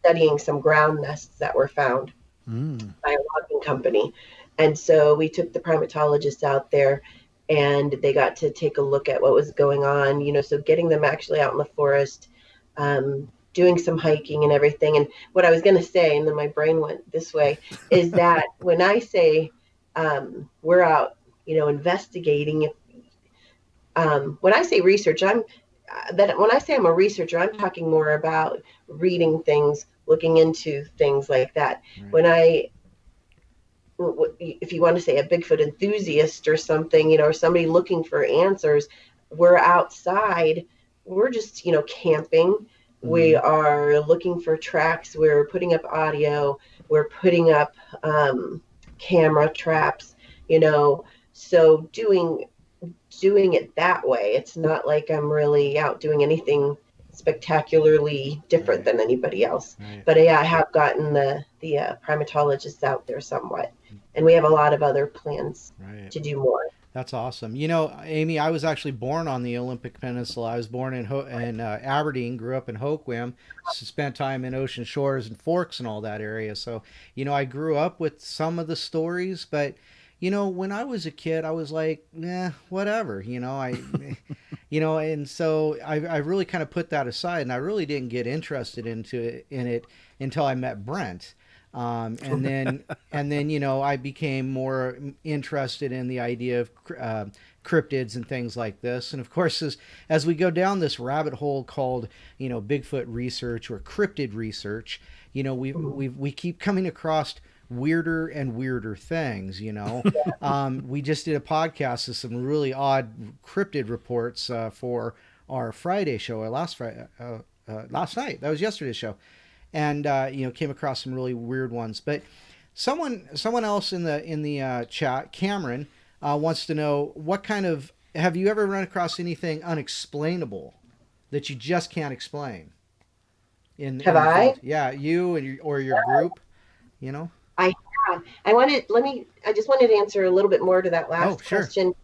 Speaker 3: studying some ground nests that were found by a logging company. And so we took the primatologists out there and they got to take a look at what was going on, so getting them actually out in the forest, doing some hiking and everything. And what I was going to say, and then my brain went this way, is that when I say we're out, investigating, when I say research, when I say I'm a researcher, I'm talking more about reading things, looking into things like that. Right. If you want to say a Bigfoot enthusiast or something, or somebody looking for answers, we're outside, we're just, camping. We are looking for tracks. We're putting up audio. We're putting up camera traps, so doing it that way. It's not like I'm really out doing anything spectacularly different than anybody else. Right. But yeah, I have gotten the primatologists out there somewhat, and we have a lot of other plans to do more.
Speaker 2: That's awesome. Amy, I was actually born on the Olympic Peninsula. I was born in Aberdeen, grew up in Hoquiam, spent time in Ocean Shores and Forks and all that area. So, I grew up with some of the stories, but when I was a kid, I was like, whatever, and so I really kind of put that aside, and I really didn't get interested in it until I met Brent. And then I became more interested in the idea of cryptids and things like this. And of course, as we go down this rabbit hole called, Bigfoot research or cryptid research, we keep coming across weirder and weirder things. We just did a podcast of some really odd cryptid reports for our Friday show, last night. That was yesterday's show. And came across some really weird ones. But someone else in the chat, Cameron, wants to know have you ever run across anything unexplainable that you just can't explain?
Speaker 3: Have I?
Speaker 2: Yeah, you and your group.
Speaker 3: I have. I just wanted to answer a little bit more to that last question.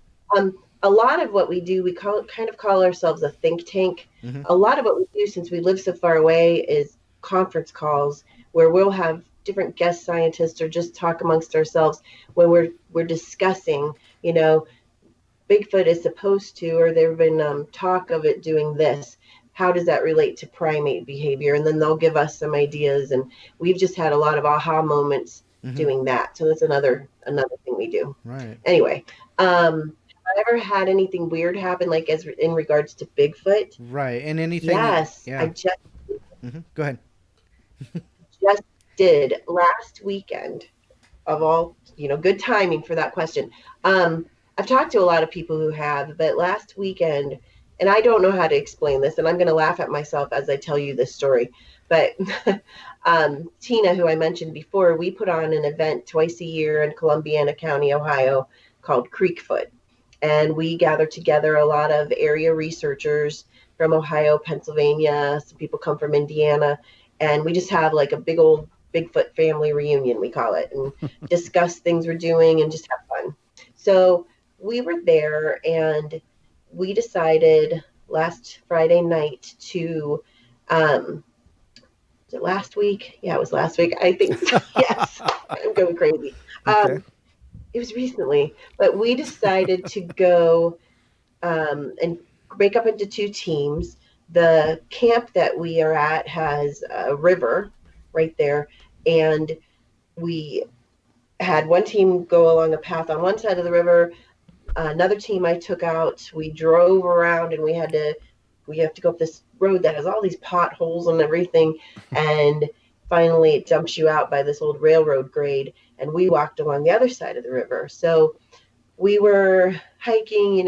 Speaker 3: A lot of what we do, we kind of call ourselves a think tank. Mm-hmm. A lot of what we do, since we live so far away, is conference calls where we'll have different guest scientists or just talk amongst ourselves when we're discussing, Bigfoot is supposed to, or there have been talk of it doing this. How does that relate to primate behavior? And then they'll give us some ideas, and we've just had a lot of aha moments doing that. So that's another thing we do. Right. Anyway, have I ever had anything weird happen, like as in regards to Bigfoot?
Speaker 2: Right. And anything?
Speaker 3: Yes. Yeah. I just.
Speaker 2: Go ahead.
Speaker 3: Just did last weekend, of all, good timing for that question. I've talked to a lot of people who have, but last weekend, and I don't know how to explain this, and I'm going to laugh at myself as I tell you this story, but Tina, who I mentioned before, we put on an event twice a year in Columbiana County, Ohio, called Creekfoot. And we gather together a lot of area researchers from Ohio, Pennsylvania. Some people come from Indiana. And we just have like a big old Bigfoot family reunion, we call it, and discuss things we're doing and just have fun. So we were there, and we decided last Friday night to, was it last week? Yeah, it was last week. I think so. Yes, I'm going crazy. Okay. It was recently, but we decided to go and break up into two teams. The camp that we are at has a river right there, and we had one team go along a path on one side of the river. Another team I took out. We drove around, and we have to go up this road that has all these potholes and everything, and finally it dumps you out by this old railroad grade, and we walked along the other side of the river. So we were hiking,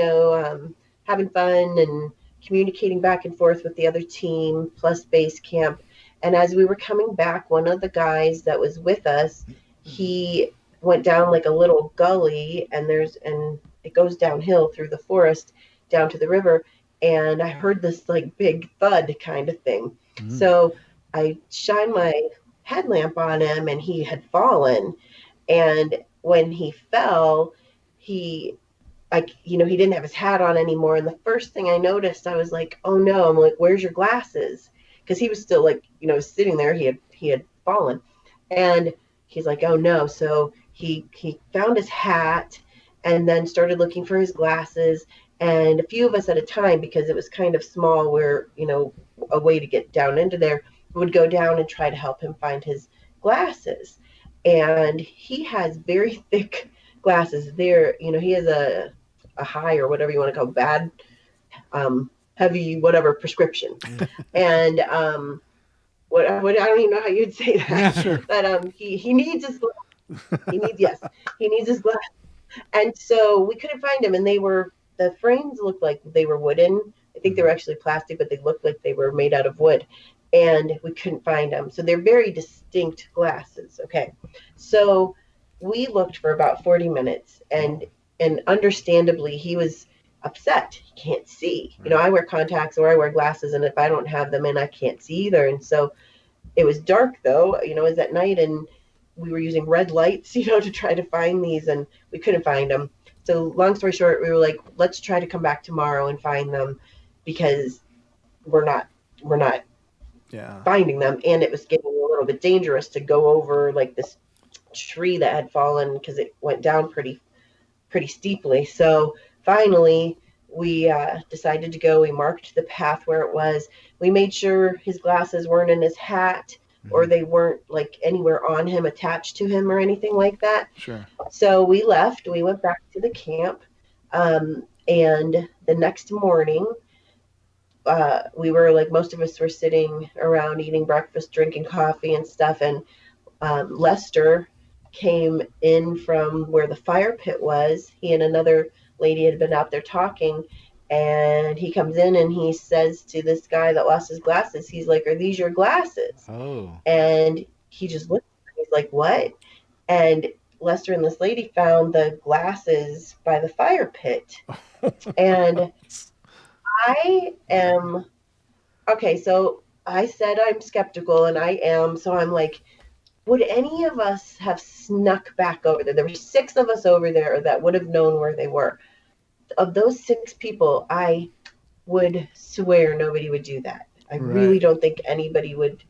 Speaker 3: having fun, and communicating back and forth with the other team plus base camp. And as we were coming back, one of the guys that was with us, he went down like a little gully, and it goes downhill through the forest down to the river. And I heard this like big thud kind of thing. So I shined my headlamp on him, and he had fallen. And when he fell, he didn't have his hat on anymore. And the first thing I noticed, I was like, oh no, I'm like, where's your glasses? Because he was still like, sitting there. He had fallen. And he's like, oh no. So he found his hat and then started looking for his glasses. And a few of us at a time, because it was kind of small, where, a way to get down into there, would go down and try to help him find his glasses. And he has very thick glasses. He has a high, or whatever you want to call, bad, heavy, whatever prescription. And what I don't even know how you'd say that. Sure. But he needs his glasses. He needs his glasses. And so we couldn't find him, and the frames looked like they were wooden. I think they were actually plastic, but they looked like they were made out of wood, and we couldn't find them. So they're very distinct glasses. Okay. So we looked for about 40 minutes, and understandably he was upset. He can't see. Right. I wear contacts or I wear glasses, and if I don't have them in, I can't see either. And so it was dark though, it was at night, and we were using red lights, to try to find these, and we couldn't find them. So long story short, we were like, let's try to come back tomorrow and find them, because we're not finding them. And it was getting a little bit dangerous to go over like this tree that had fallen, because it went down pretty steeply. So finally we decided to go. We marked the path where it was. We made sure his glasses weren't in his hat, or they weren't like anywhere on him, attached to him or anything like that.
Speaker 1: Sure.
Speaker 3: So we left. We went back to the camp. And the next morning, we were like, most of us were sitting around eating breakfast, drinking coffee and stuff. And Lester came in from where the fire pit was. He and another lady had been out there talking, and he comes in and he says to this guy that lost his glasses, he's like, are these your glasses?
Speaker 2: Oh.
Speaker 3: And he just looked at him. He's like, what? And Lester and this lady found the glasses by the fire pit. And I am, okay, so I said I'm skeptical, and I am. So I'm like, would any of us have snuck back over there? There were 6 of us over there that would have known where they were. Of those 6 people, I would swear nobody would do that. I really don't think anybody would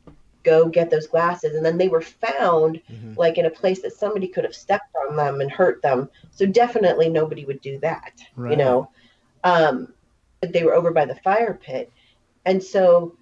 Speaker 3: go get those glasses. And then they were found like in a place that somebody could have stepped on them and hurt them. So definitely nobody would do that, But they were over by the fire pit. And so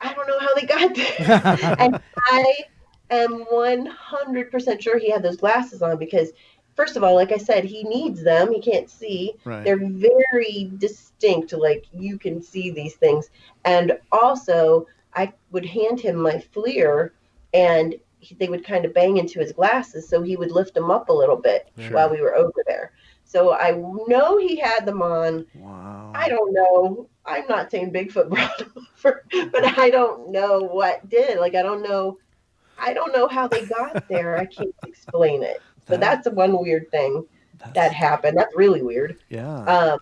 Speaker 3: I don't know how they got there. And I am 100% sure he had those glasses on, because first of all, like I said, he needs them. He can't see.
Speaker 1: Right.
Speaker 3: They're very distinct. Like, you can see these things. And also, I would hand him my FLIR, and they would kind of bang into his glasses, so he would lift them up a little bit while we were over there. So I know he had them on.
Speaker 1: Wow.
Speaker 3: I don't know. I'm not saying Bigfoot brought them over, but I don't know what did. Like, I don't know how they got there. I can't explain it. So that's one weird thing that happened. That's really weird.
Speaker 1: Yeah.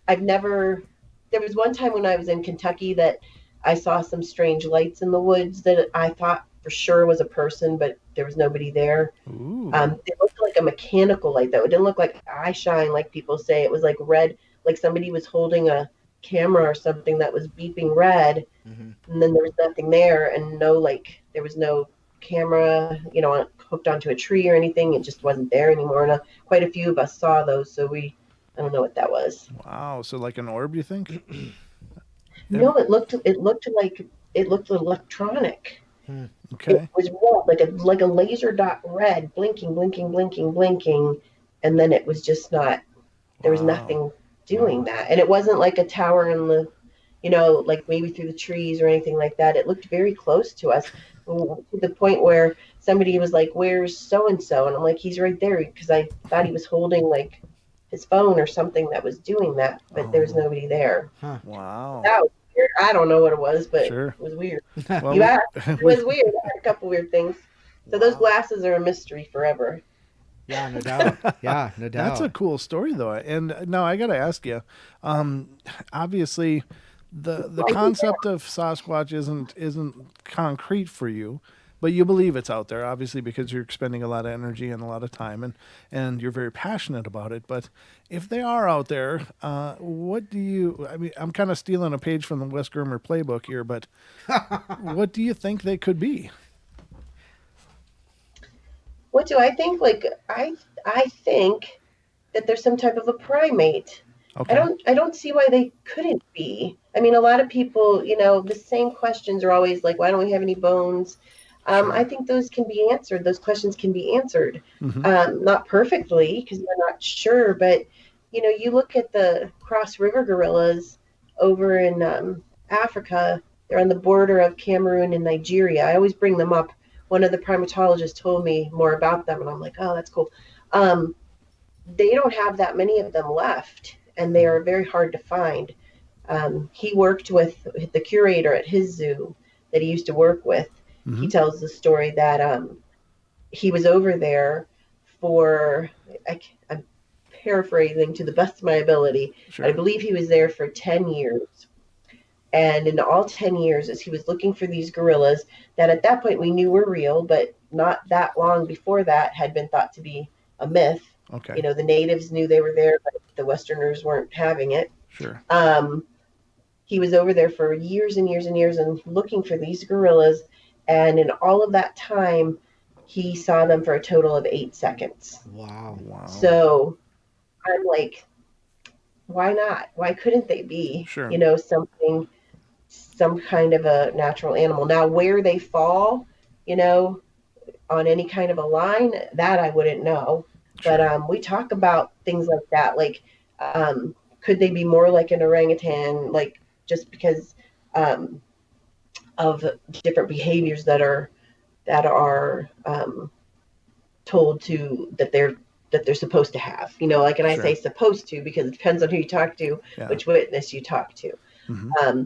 Speaker 3: There was one time when I was in Kentucky that I saw some strange lights in the woods that I thought for sure was a person, but there was nobody there. It looked like a mechanical light, though. It didn't look like eye shine, like people say. It was like red, like somebody was holding a camera or something that was beeping red, and then there was nothing there, and there was no camera, hooked onto a tree or anything. It just wasn't there anymore. And quite a few of us saw those, so I don't know what that was.
Speaker 1: Wow. So like an orb, you think?
Speaker 3: No, it looked electronic.
Speaker 1: Okay.
Speaker 3: It was red, like a laser dot red, blinking, and then it was just not. There was nothing doing that, and it wasn't like a tower in the, like maybe through the trees or anything like that. It looked very close to us, to the point where somebody was like, "Where's so and so?" And I'm like, "He's right there," because I thought he was holding like his phone or something that was doing that, but there was nobody there.
Speaker 2: Huh.
Speaker 1: Wow.
Speaker 3: That was weird. I don't know what it was, but
Speaker 1: Sure.
Speaker 3: it was weird.
Speaker 1: Well,
Speaker 3: You asked. It was weird. I had a couple weird things. So those
Speaker 1: Wow.
Speaker 3: glasses are a mystery forever.
Speaker 2: Yeah, no doubt. Yeah, no doubt.
Speaker 1: That's a cool story, though. And now I got to ask you. Obviously, the concept of Sasquatch isn't concrete for you, but you believe it's out there, obviously, because you're expending a lot of energy and a lot of time, and you're very passionate about it. But if they are out there, what do you? I mean, I'm kind of stealing a page from the Wes Germer playbook here, but what do you think they could be?
Speaker 3: What do I think? Like I think that there's some type of a primate.
Speaker 1: Okay.
Speaker 3: I don't see why they couldn't be. I mean, a lot of people, the same questions are always like, why don't we have any bones?
Speaker 1: Sure.
Speaker 3: I think those can be answered. Those questions can be answered,
Speaker 1: Mm-hmm.
Speaker 3: not perfectly because we're not sure. But you look at the Cross River gorillas over in Africa. They're on the border of Cameroon and Nigeria. I always bring them up. One of the primatologists told me more about them, and I'm like, oh, that's cool. They don't have that many of them left, and they are very hard to find. He worked with the curator at his zoo that he used to work with.
Speaker 1: Mm-hmm.
Speaker 3: He tells the story that he was over there for, I'm paraphrasing to the best of my ability,
Speaker 1: Sure.
Speaker 3: but I believe he was there for 10 years. And in all 10 years, as he was looking for these gorillas that at that point we knew were real, but not that long before that had been thought to be a myth.
Speaker 1: Okay.
Speaker 3: The natives knew they were there, but the Westerners weren't having it.
Speaker 1: Sure.
Speaker 3: He was over there for years and years and years and looking for these gorillas. And in all of that time, he saw them for a total of 8 seconds.
Speaker 2: Wow.
Speaker 3: So I'm like, why not? Why couldn't they be,
Speaker 1: Sure.
Speaker 3: some kind of a natural animal? Now, where they fall, on any kind of a line, that I wouldn't know.
Speaker 1: Sure.
Speaker 3: But we talk about things like that, like could they be more like an orangutan, like just because of different behaviors that are told to that they're supposed to have, like, and I
Speaker 1: Sure.
Speaker 3: say supposed to because it depends on who you talk to,
Speaker 1: Yeah.
Speaker 3: which witness you talk to.
Speaker 1: Mm-hmm.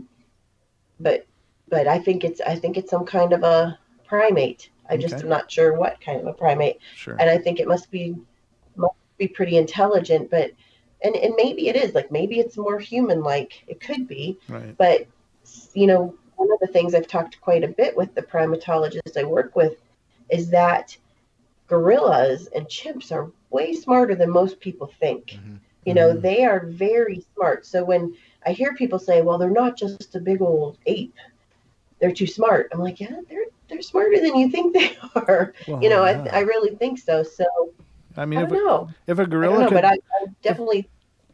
Speaker 3: But I think it's some kind of a primate. I just
Speaker 1: Okay.
Speaker 3: am not sure what kind of a primate.
Speaker 1: Sure.
Speaker 3: And I think it must be pretty intelligent, but and maybe it is, like, maybe it's more human like. It could be.
Speaker 1: Right.
Speaker 3: But one of the things I've talked quite a bit with the primatologists I work with is that gorillas and chimps are way smarter than most people think.
Speaker 2: Mm-hmm.
Speaker 3: They are very smart. So when I hear people say, well, they're not just a big old ape, they're too smart, I'm like, yeah, they're smarter than you think they are.
Speaker 1: Well, yeah.
Speaker 3: I really think so. So
Speaker 1: I mean,
Speaker 3: I don't know.
Speaker 1: if a
Speaker 3: I don't
Speaker 1: gorilla
Speaker 3: know,
Speaker 1: could,
Speaker 3: but I definitely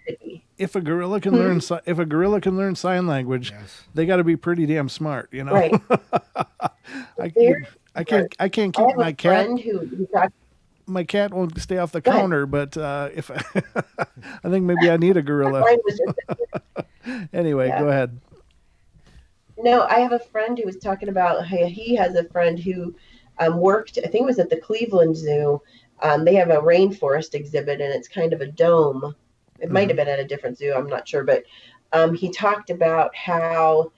Speaker 3: could be.
Speaker 1: if a gorilla can learn if a gorilla can learn sign language,
Speaker 2: Yes.
Speaker 1: they got to be pretty damn smart,
Speaker 3: Right.
Speaker 1: I can't
Speaker 3: I
Speaker 1: keep
Speaker 3: have
Speaker 1: my
Speaker 3: a
Speaker 1: cat.
Speaker 3: friend who talks.
Speaker 1: My cat won't stay off the
Speaker 3: Go ahead.
Speaker 1: counter, but if I think maybe I need a gorilla.
Speaker 3: Mine was just,
Speaker 1: Anyway,
Speaker 3: yeah.
Speaker 1: go ahead.
Speaker 3: No, I have a friend who was talking about, he has a friend who worked, I think it was at the Cleveland Zoo. They have a rainforest exhibit, and it's kind of a dome. It might have been at a different zoo, I'm not sure. But he talked about how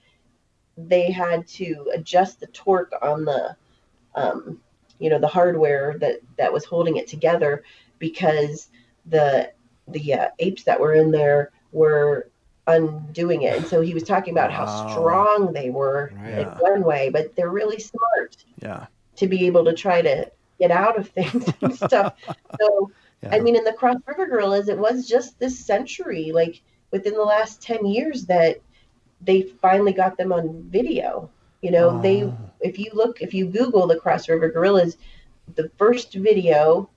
Speaker 3: they had to adjust the torque on the, the hardware that was holding it together, because the apes that were in there were undoing it. And so he was talking about how
Speaker 1: Wow.
Speaker 3: strong they were
Speaker 2: Right.
Speaker 3: in one way, but they're really smart
Speaker 1: Yeah.
Speaker 3: to be able to try to get out of things and stuff. So,
Speaker 1: Yeah.
Speaker 3: I mean, in the Cross River gorillas, it was just this century, like within the last 10 years, that they finally got them on video.
Speaker 1: Oh.
Speaker 3: If you Google the Cross River gorillas, the first video,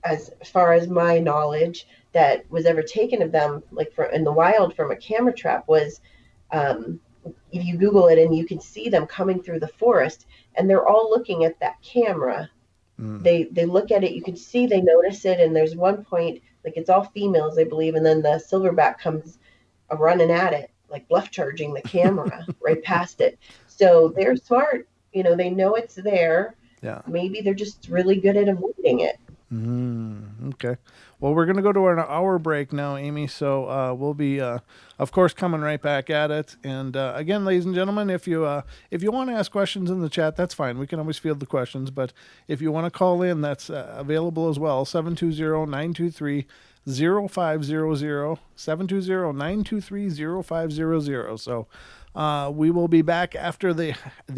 Speaker 3: as far as my knowledge, that was ever taken of them, like in the wild from a camera trap, was if you Google it, and you can see them coming through the forest, and they're all looking at that camera. They look at it, you can see they notice it, and there's one point, like, it's all females, I believe, and then the silverback comes running at it, like bluff charging the camera right past it. So they're smart, they know it's there.
Speaker 1: Yeah.
Speaker 3: Maybe they're just really good at avoiding it.
Speaker 1: Okay. Well, we're going to go to an hour break now, Amy. So we'll be, of course, coming right back at it. And again, ladies and gentlemen, if you want to ask questions in the chat, that's fine. We can always field the questions. But if you want to call in, that's available as well. 720-923-0500. 720-923-0500. So we will be back after the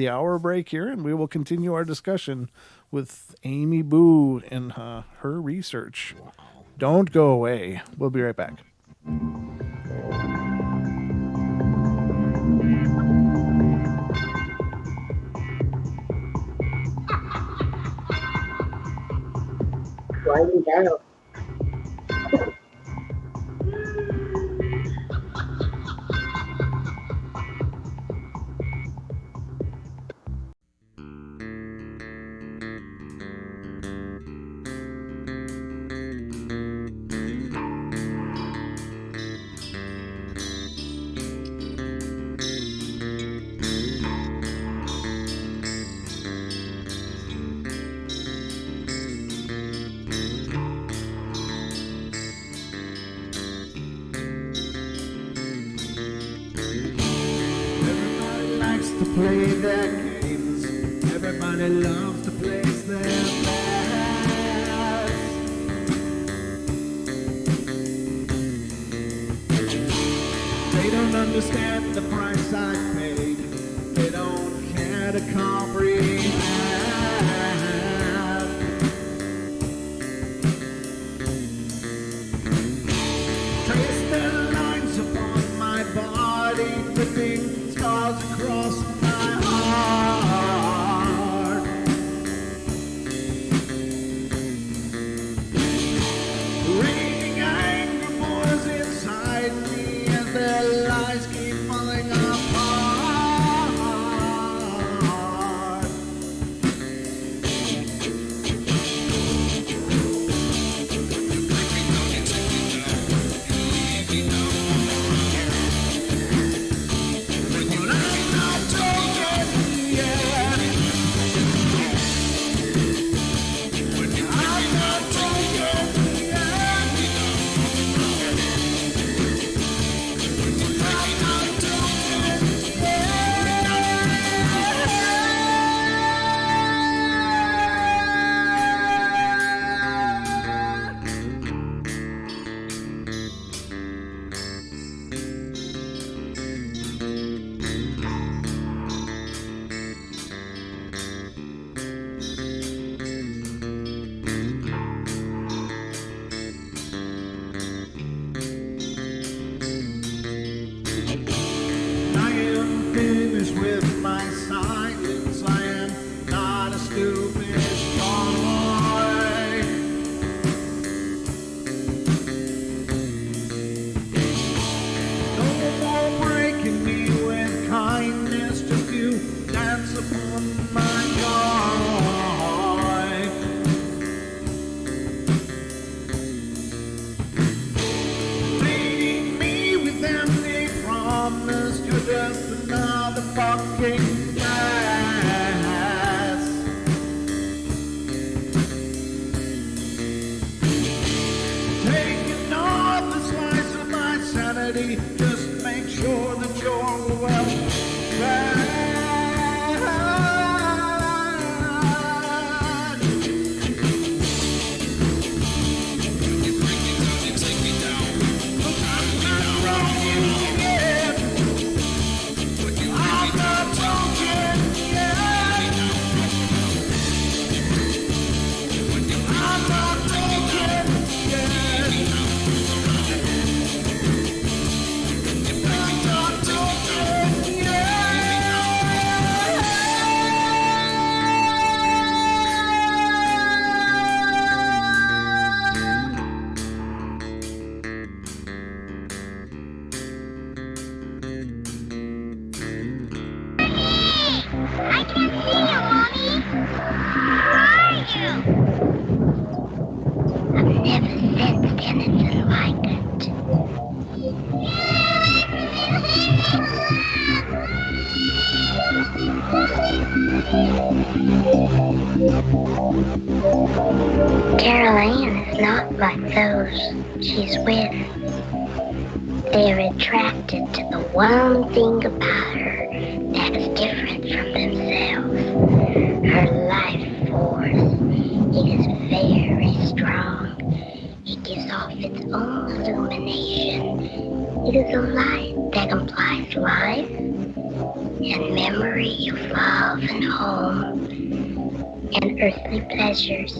Speaker 1: hour break here, and we will continue our discussion with Amy Bue and her research. Don't go away. We'll be right back.
Speaker 3: Sliding down.
Speaker 4: Play their games. Everybody loves to place their bets. They don't understand the price I paid. They don't care to comprehend. Trace their lines upon my body, dripping scars across my heart. Raging anger boils inside me as their lies keep falling apart. With my silence, I am not a stupid boy. No more breaking me with kindness, just you dance upon my joy. Leading me with empty promise, you're just another fucking gas. Taking off the slice of my sanity, just make sure that you're well fed. I'm not wrong yet. I'm not broken yet. I'm not broken yet. I'm not broken yet.
Speaker 5: Carol Ann is not like those she's with. They're attracted to the one thing about her that is different from themselves. Her life force. It is very strong. It gives off its own illumination. It is a light that implies life and memory of love and home and earthly pleasures.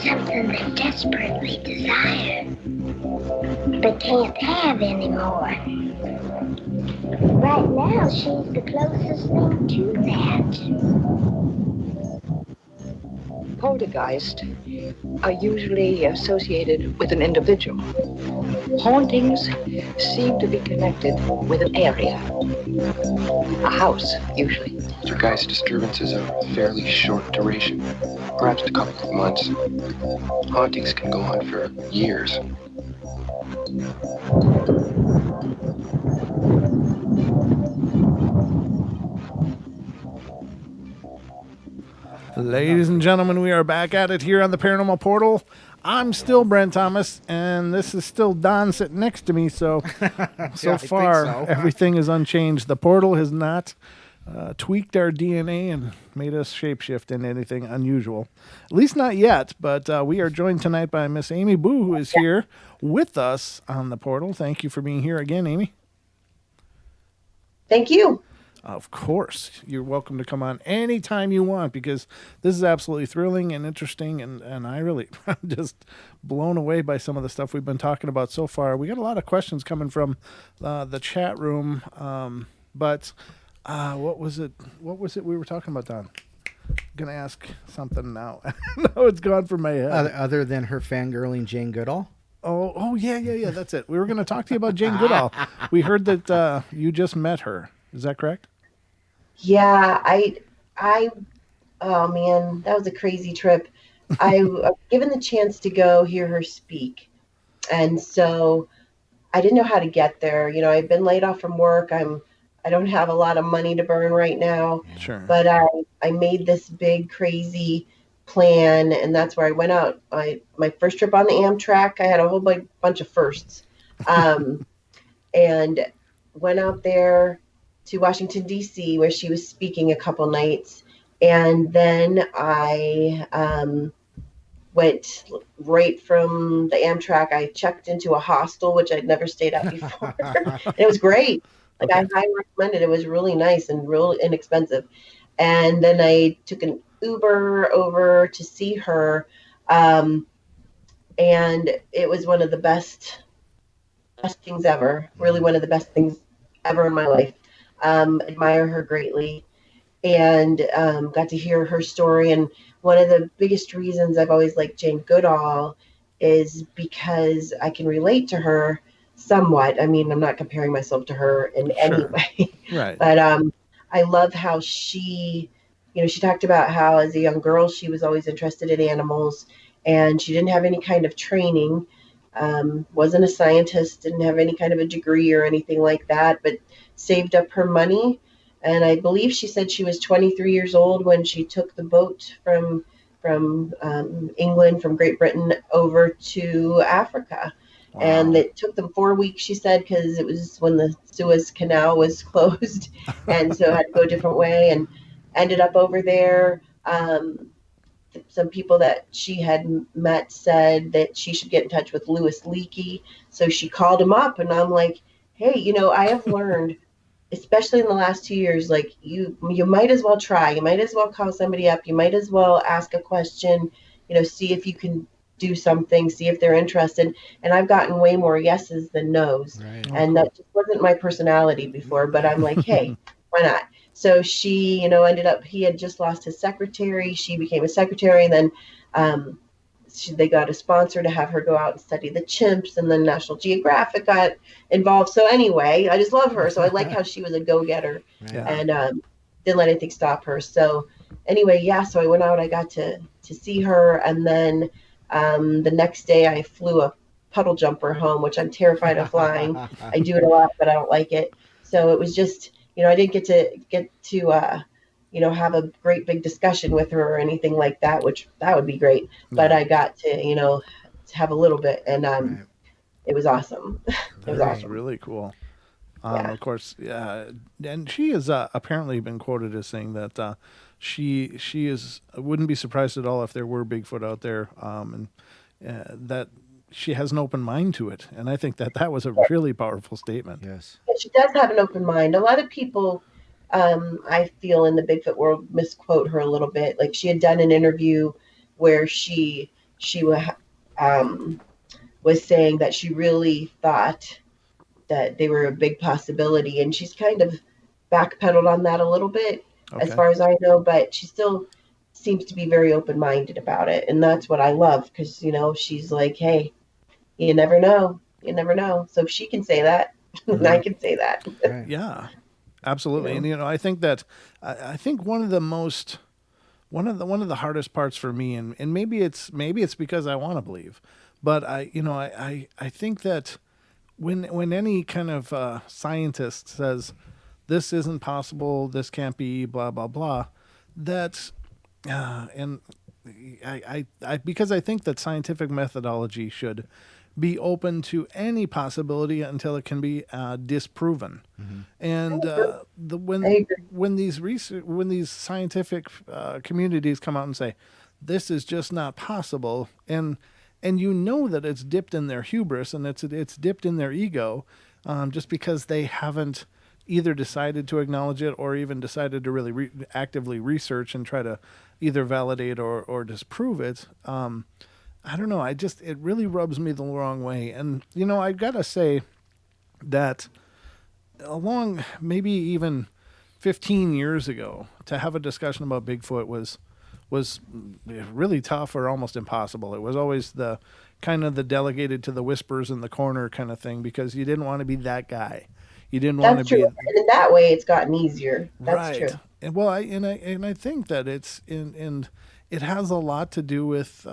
Speaker 5: Something they desperately desire, but can't have anymore. Right now, she's the closest thing to that.
Speaker 6: Poltergeists are usually associated with an individual. Hauntings seem to be connected with an area. A house, usually.
Speaker 7: Poltergeist disturbances are fairly short duration, perhaps a couple of months. Hauntings can go on for years.
Speaker 1: Ladies and gentlemen, we are back at it here on the Paranormal Portal. I'm still Brent Thomas, and this is still Don sitting next to me. So,
Speaker 2: I
Speaker 1: far,
Speaker 2: think so.
Speaker 1: everything is unchanged. The portal has not tweaked our DNA and made us shapeshift into anything unusual. At least not yet, but we are joined tonight by Miss Amy Bue, who is here with us on the portal. Thank you for being here again, Amy.
Speaker 3: Thank you.
Speaker 1: Of course. You're welcome to come on anytime you want, because this is absolutely thrilling and interesting, and I'm just blown away by some of the stuff we've been talking about so far. We got a lot of questions coming from the chat room, but what was it we were talking about, Don? I'm going to ask something now. No, it's gone from my head.
Speaker 2: Other than her fangirling Jane Goodall?
Speaker 1: Oh, yeah, that's it. We were going to talk to you about Jane Goodall. We heard that you just met her. Is that correct?
Speaker 3: Yeah, oh man, that was a crazy trip. I was given the chance to go hear her speak. And so I didn't know how to get there. You know, I've been laid off from work. I don't have a lot of money to burn right now.
Speaker 1: Sure.
Speaker 3: But I made this big crazy plan, and that's where I went out. My first trip on the Amtrak, I had a whole bunch of firsts. And went out there to Washington, D.C., where she was speaking a couple nights. And then I went right from the Amtrak. I checked into a hostel, which I'd never stayed at before. And it was great. Like, okay. I highly recommend it. It was really nice and real inexpensive. And then I took an Uber over to see her. And it was one of the best things ever. Really one of the best things ever in my life. Admire her greatly, and got to hear her story. And one of the biggest reasons I've always liked Jane Goodall is because I can relate to her somewhat. I mean, I'm not comparing myself to her in any way,
Speaker 1: right?
Speaker 3: But I love how she talked about how as a young girl she was always interested in animals, and she didn't have any kind of training, wasn't a scientist, didn't have any kind of a degree or anything like that, but saved up her money. And I believe she said she was 23 years old when she took the boat from England, from Great Britain, over to Africa. Wow. And it took them 4 weeks, she said, because it was when the Suez Canal was closed. And so had to go a different way, and ended up over there. Some people that she had met said that she should get in touch with Louis Leakey. So she called him up, and I'm like, hey, I have learned, especially in the last 2 years, like you might as well try. You might as well call somebody up. You might as well ask a question, see if you can do something, see if they're interested. And I've gotten way more yeses than nos. Right. And that just wasn't my personality before, but I'm like, hey, why not? So she, ended up, he had just lost his secretary. She became a secretary, and then they got a sponsor to have her go out and study the chimps, and then National Geographic got involved. So anyway, I just love her. So I like how she was a go-getter, and didn't let anything stop her. So anyway, so I went out, I got to see her, and then the next day I flew a puddle jumper home, which I'm terrified of flying. I do it a lot, but I don't like it. So it was just, I didn't get to have a great big discussion with her or anything like that, which that would be great. But I got to, to have a little bit, and
Speaker 2: Right.
Speaker 3: it was awesome. It was
Speaker 1: That is
Speaker 3: awesome.
Speaker 1: really cool.
Speaker 3: Yeah.
Speaker 1: Of course, and she has apparently been quoted as saying that she is wouldn't be surprised at all if there were Bigfoot out there, and that she has an open mind to it. And I think that was a really powerful statement.
Speaker 2: Yes.
Speaker 3: She does have an open mind. A lot of people, I feel, in the Bigfoot world misquote her a little bit. Like, she had done an interview where um, was saying that she really thought that they were a big possibility, and she's kind of backpedaled on that a little bit, as
Speaker 1: Okay.
Speaker 3: far as I know. But she still seems to be very open-minded about it, and that's what I love, because she's like, hey, you never know. You never know. So if she can say that, and I can say that.
Speaker 2: Right.
Speaker 1: Yeah, absolutely.
Speaker 3: You know.
Speaker 1: And I think that I think one of the hardest parts for me, and maybe it's because I want to believe, but I think that when any kind of scientist says this isn't possible, this can't be, blah blah blah, that's and I because I think that scientific methodology should be open to any possibility until it can be disproven. And
Speaker 3: I agree.
Speaker 1: when these scientific communities come out and say this is just not possible, and that it's dipped in their hubris and it's dipped in their ego, just because they haven't either decided to acknowledge it or even decided to really actively research and try to either validate or disprove it. I don't know. It really rubs me the wrong way. And, I gotta say that along maybe even 15 years ago, to have a discussion about Bigfoot was really tough or almost impossible. It was always the kind of the delegated to the whispers in the corner kind of thing, because you didn't want to be that guy. You didn't want to
Speaker 3: That's true.
Speaker 1: be
Speaker 3: And in that way, it's gotten easier. That's
Speaker 1: right.
Speaker 3: true.
Speaker 1: And well, I think that it's it has a lot to do with,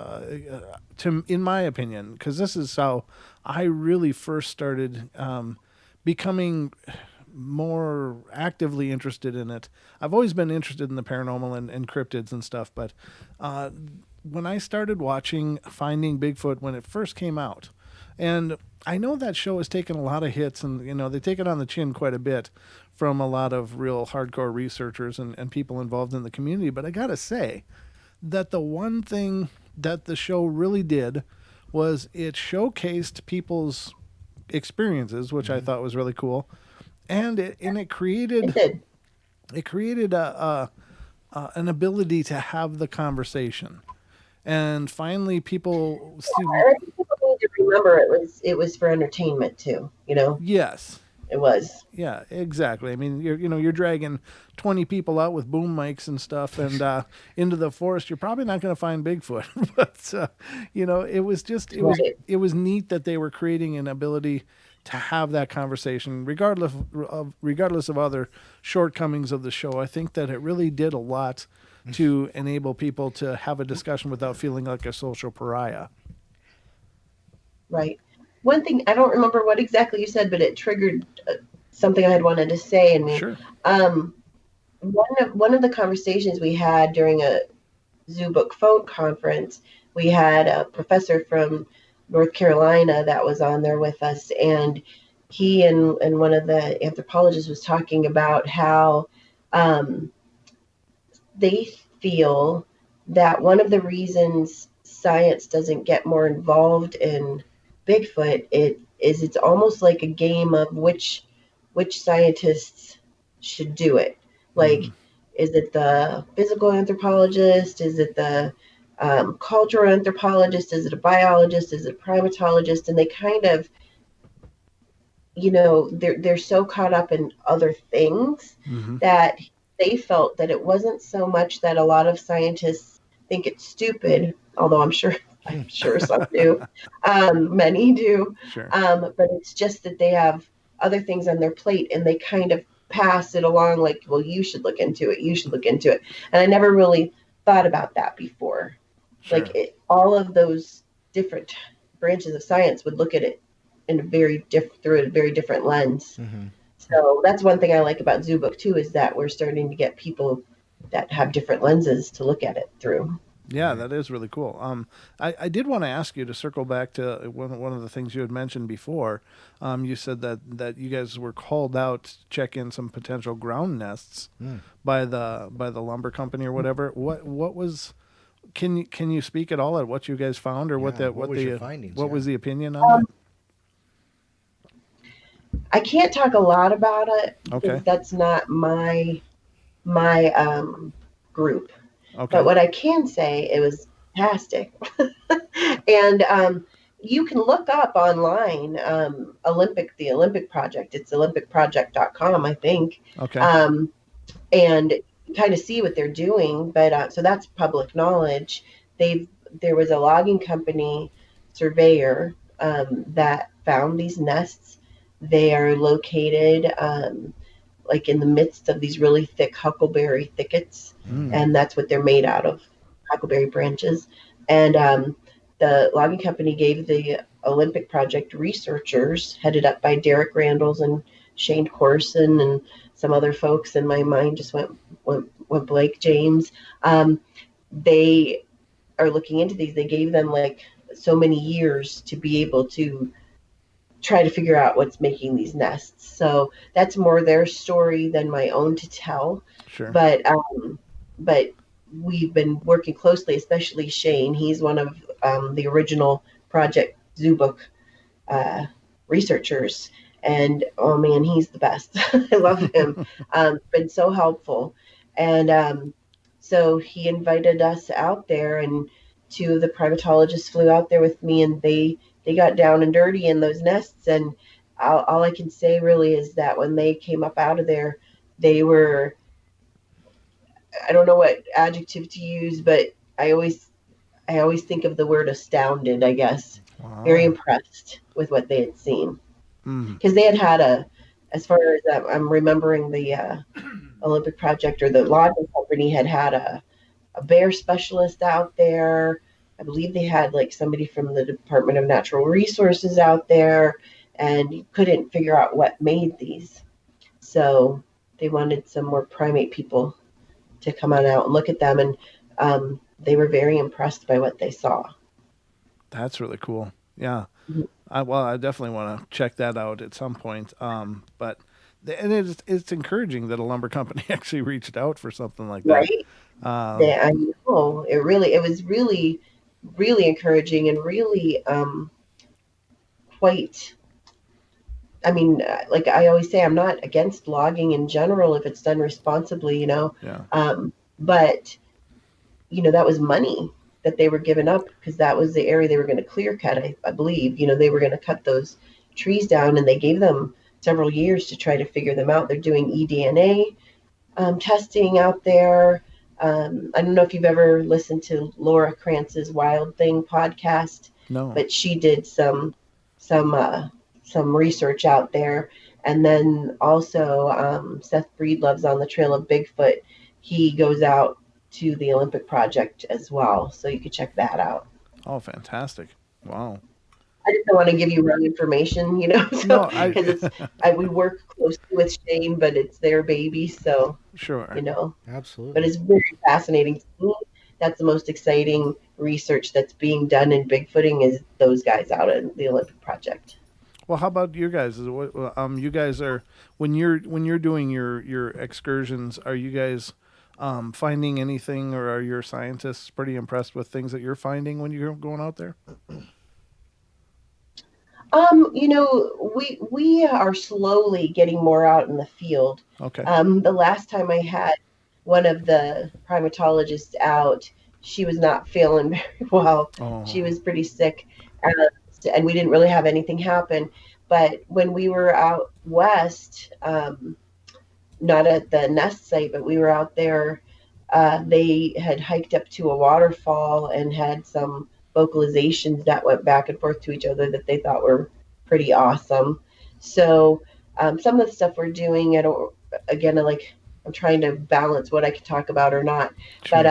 Speaker 1: in my opinion, because this is how I really first started becoming more actively interested in it. I've always been interested in the paranormal and cryptids and stuff, but when I started watching Finding Bigfoot when it first came out, and I know that show has taken a lot of hits, and they take it on the chin quite a bit from a lot of real hardcore researchers and people involved in the community. But I gotta say that the one thing that the show really did was it showcased people's experiences, which I thought was really cool, and it created an ability to have the conversation, and finally people see.
Speaker 3: And I think people need to remember it was for entertainment too.
Speaker 1: Yes.
Speaker 3: It was.
Speaker 1: Yeah, exactly. I mean, you're dragging 20 people out with boom mics and stuff, and into the forest. You're probably not going to find Bigfoot, but it was neat that they were creating an ability to have that conversation, regardless of other shortcomings of the show. I think that it really did a lot to enable people to have a discussion without feeling like a social pariah.
Speaker 3: Right. One thing, I don't remember what exactly you said, but it triggered something I had wanted to say in me.
Speaker 1: Sure.
Speaker 3: One of the conversations we had during a Zoo Book Phone conference, we had a professor from North Carolina that was on there with us, and he and one of the anthropologists was talking about how they feel that one of the reasons science doesn't get more involved in Bigfoot it's almost like a game of which scientists should do it. Like, is it the physical anthropologist? Is it the cultural anthropologist? Is it a biologist? Is it a primatologist? And they kind of, they're so caught up in other things that they felt that it wasn't so much that a lot of scientists think it's stupid, although I'm sure some do, many do.
Speaker 1: Sure.
Speaker 3: But it's just that they have other things on their plate, and they kind of pass it along like, well, you should look into it. You should look into it. And I never really thought about that before.
Speaker 1: Sure.
Speaker 3: Like, all of those different branches of science would look at it in through a very different lens. So that's one thing I like about Zoo Book too, is that we're starting to get people that have different lenses to look at it through.
Speaker 1: Yeah, that is really cool. I did want to ask you to circle back to one of the things you had mentioned before. You said that you guys were called out to check in some potential ground nests by the lumber company or whatever. What was? Can you speak at all at what you guys found or what
Speaker 2: was your findings?
Speaker 1: what was the opinion on it?
Speaker 3: I can't talk a lot about it
Speaker 1: Okay.
Speaker 3: because that's not my group.
Speaker 1: Okay.
Speaker 3: But what I can say, it was fantastic. And you can look up online the Olympic Project. It's olympicproject.com, I think.
Speaker 1: Okay.
Speaker 3: And kind of see what they're doing. But so that's public knowledge. There was a logging company surveyor that found these nests. They are located like in the midst of these really thick huckleberry thickets, and that's what they're made out of, huckleberry branches. And the logging company gave the Olympic Project researchers, headed up by Derek Randalls and Shane Corson and some other folks, and my mind just went Blake James. They are looking into these. They gave them like so many years to be able to try to figure out what's making these nests. So that's more their story than my own to tell.
Speaker 1: Sure.
Speaker 3: But we've been working closely, especially Shane. He's one of the original Project Zoo Book researchers. And oh man, he's the best. I love him. Been so helpful. And so he invited us out there, and two of the primatologists flew out there with me, and they got down and dirty in those nests. And all I can say really is that when they came up out of there, they were, I don't know what adjective to use, but I always think of the word astounded, I guess.
Speaker 1: Wow.
Speaker 3: Very impressed with what they had seen. Because they had as far as I'm remembering, the Olympic Project or the logging company had a bear specialist out there. I believe they had like somebody from the Department of Natural Resources out there, and you couldn't figure out what made these. So they wanted some more primate people to come on out and look at them, and they were very impressed by what they saw.
Speaker 1: That's really cool. Yeah.
Speaker 3: Mhm.
Speaker 1: I definitely want to check that out at some point. But it's encouraging that a lumber company actually reached out for something like that.
Speaker 3: Right? I know. It was really, really encouraging and really quite. I mean, like I always say, I'm not against logging in general if it's done responsibly,
Speaker 1: Yeah.
Speaker 3: But that was money that they were giving up because that was the area they were going to clear cut. I believe, they were going to cut those trees down, and they gave them several years to try to figure them out. They're doing eDNA testing out there. I don't know if you've ever listened to Laura Krantz's Wild Thing podcast.
Speaker 1: No.
Speaker 3: But she did some research out there. And then also Seth Breedlove's On the Trail of Bigfoot. He goes out to the Olympic Project as well, so you could check that out.
Speaker 1: Oh, fantastic! Wow.
Speaker 3: I just don't want to give you wrong information,
Speaker 1: No,
Speaker 3: because we work closely with Shane, but it's their baby, so
Speaker 1: Sure.
Speaker 2: Absolutely.
Speaker 3: But it's very fascinating to me. That's the most exciting research that's being done in Bigfooting is those guys out at the Olympic Project.
Speaker 1: Well, how about you guys? You guys are when you're doing your excursions, are you guys finding anything, or are your scientists pretty impressed with things that you're finding when you're going out there?
Speaker 3: We are slowly getting more out in the field.
Speaker 1: Okay.
Speaker 3: The last time I had one of the primatologists out, she was not feeling very well.
Speaker 1: Oh.
Speaker 3: She was pretty sick, and we didn't really have anything happen. But when we were out west, not at the nest site, but we were out there, they had hiked up to a waterfall and had some vocalizations that went back and forth to each other that they thought were pretty awesome. So some of the stuff we're doing, I'm trying to balance what I can talk about or not.
Speaker 1: Sure.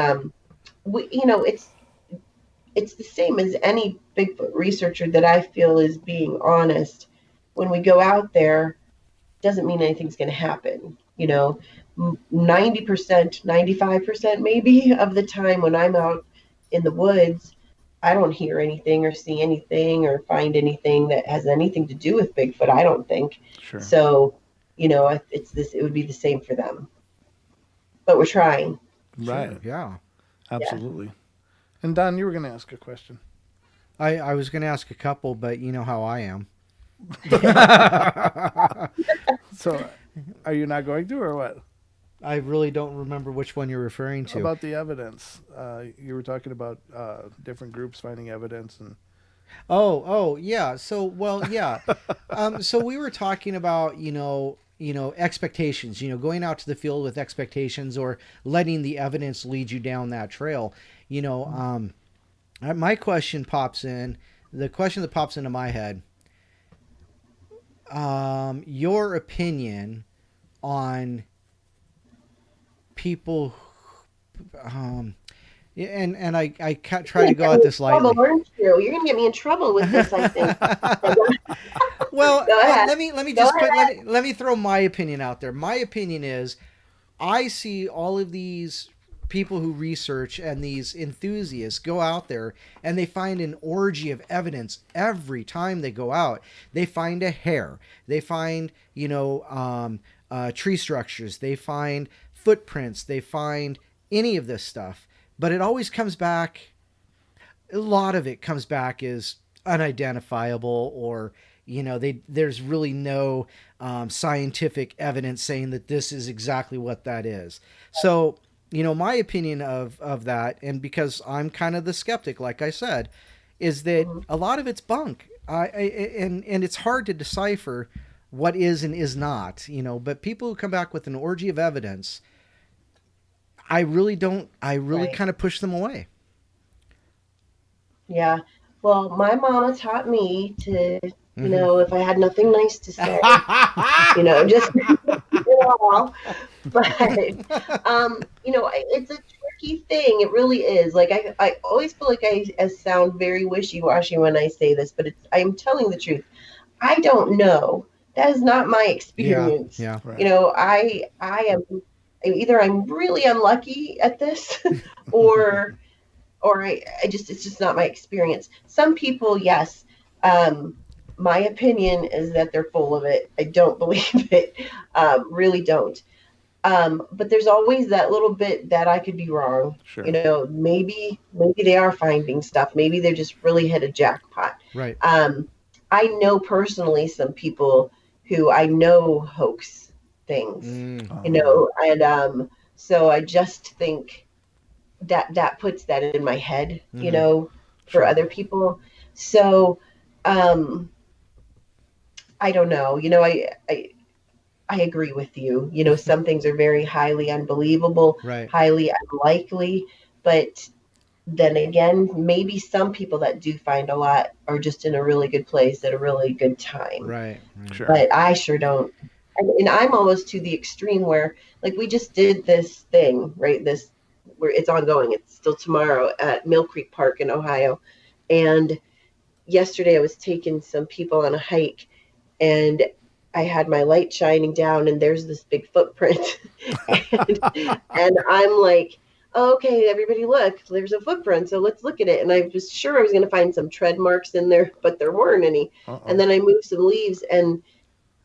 Speaker 3: But it's the same as any Bigfoot researcher that I feel is being honest. When we go out there, doesn't mean anything's going to happen. 90%, 95% maybe of the time when I'm out in the woods, I don't hear anything or see anything or find anything that has anything to do with Bigfoot. I don't think.
Speaker 1: Sure.
Speaker 3: So, it's this. It would be the same for them. But we're trying.
Speaker 1: Right.
Speaker 2: Sure, yeah.
Speaker 1: Absolutely. And Don, you were going to ask a question.
Speaker 2: I was going to ask a couple, but you know how I am.
Speaker 1: So, are you not going to, or what?
Speaker 2: I really don't remember which one you're referring to.
Speaker 1: About the evidence. You were talking about different groups finding evidence and.
Speaker 2: Oh, yeah. So, yeah. So we were talking about, expectations, going out to the field with expectations or letting the evidence lead you down that trail. My question pops in, the question that pops into my head, your opinion on people, and I try to go at this lightly.
Speaker 3: You're going to get me in trouble with this, I think.
Speaker 2: Well,
Speaker 3: Go ahead.
Speaker 2: let me throw my opinion out there. My opinion is, I see all of these people who research and these enthusiasts go out there and they find an orgy of evidence every time they go out. They find a hair, they find tree structures, they find footprints, they find any of this stuff, but it always comes back. A lot of it comes back as unidentifiable, or there's really no scientific evidence saying that this is exactly what that is. So, my opinion of that, and because I'm kind of the skeptic, like I said, is that a lot of it's bunk. And it's hard to decipher what is and is not, but people who come back with an orgy of evidence, I really kind of push them away.
Speaker 3: Yeah. Well, my mama taught me to, if I had nothing nice to say, just but it's a tricky thing. It really is. Like I always feel like I sound very wishy-washy when I say this, but I'm telling the truth. I don't know. That is not my experience.
Speaker 2: Yeah.
Speaker 1: Right.
Speaker 3: I am either I'm really unlucky at this or it's just not my experience. Some people, yes. My opinion is that they're full of it. I don't believe it. Really don't. But there's always that little bit that I could be wrong.
Speaker 1: Sure.
Speaker 3: Maybe they are finding stuff. Maybe they're just really hit a jackpot.
Speaker 2: Right.
Speaker 3: I know personally some people who I know hoax things, and so I just think that puts that in my head, for
Speaker 1: Sure.
Speaker 3: other people. So, I don't know, I agree with you. Some things are very highly unbelievable,
Speaker 2: Right.
Speaker 3: highly unlikely, but then again, maybe some people that do find a lot are just in a really good place at a really good time.
Speaker 2: Right.
Speaker 1: Sure.
Speaker 3: But I sure don't. And I'm almost to the extreme where, like, we just did this thing, right? Where it's ongoing. It's still tomorrow at Mill Creek Park in Ohio. And yesterday I was taking some people on a hike, and I had my light shining down, and there's this big footprint. and I'm like, okay, everybody look, there's a footprint, so let's look at it. And I was sure I was going to find some tread marks in there, but there weren't any.
Speaker 1: Uh-oh.
Speaker 3: And then I moved some leaves, and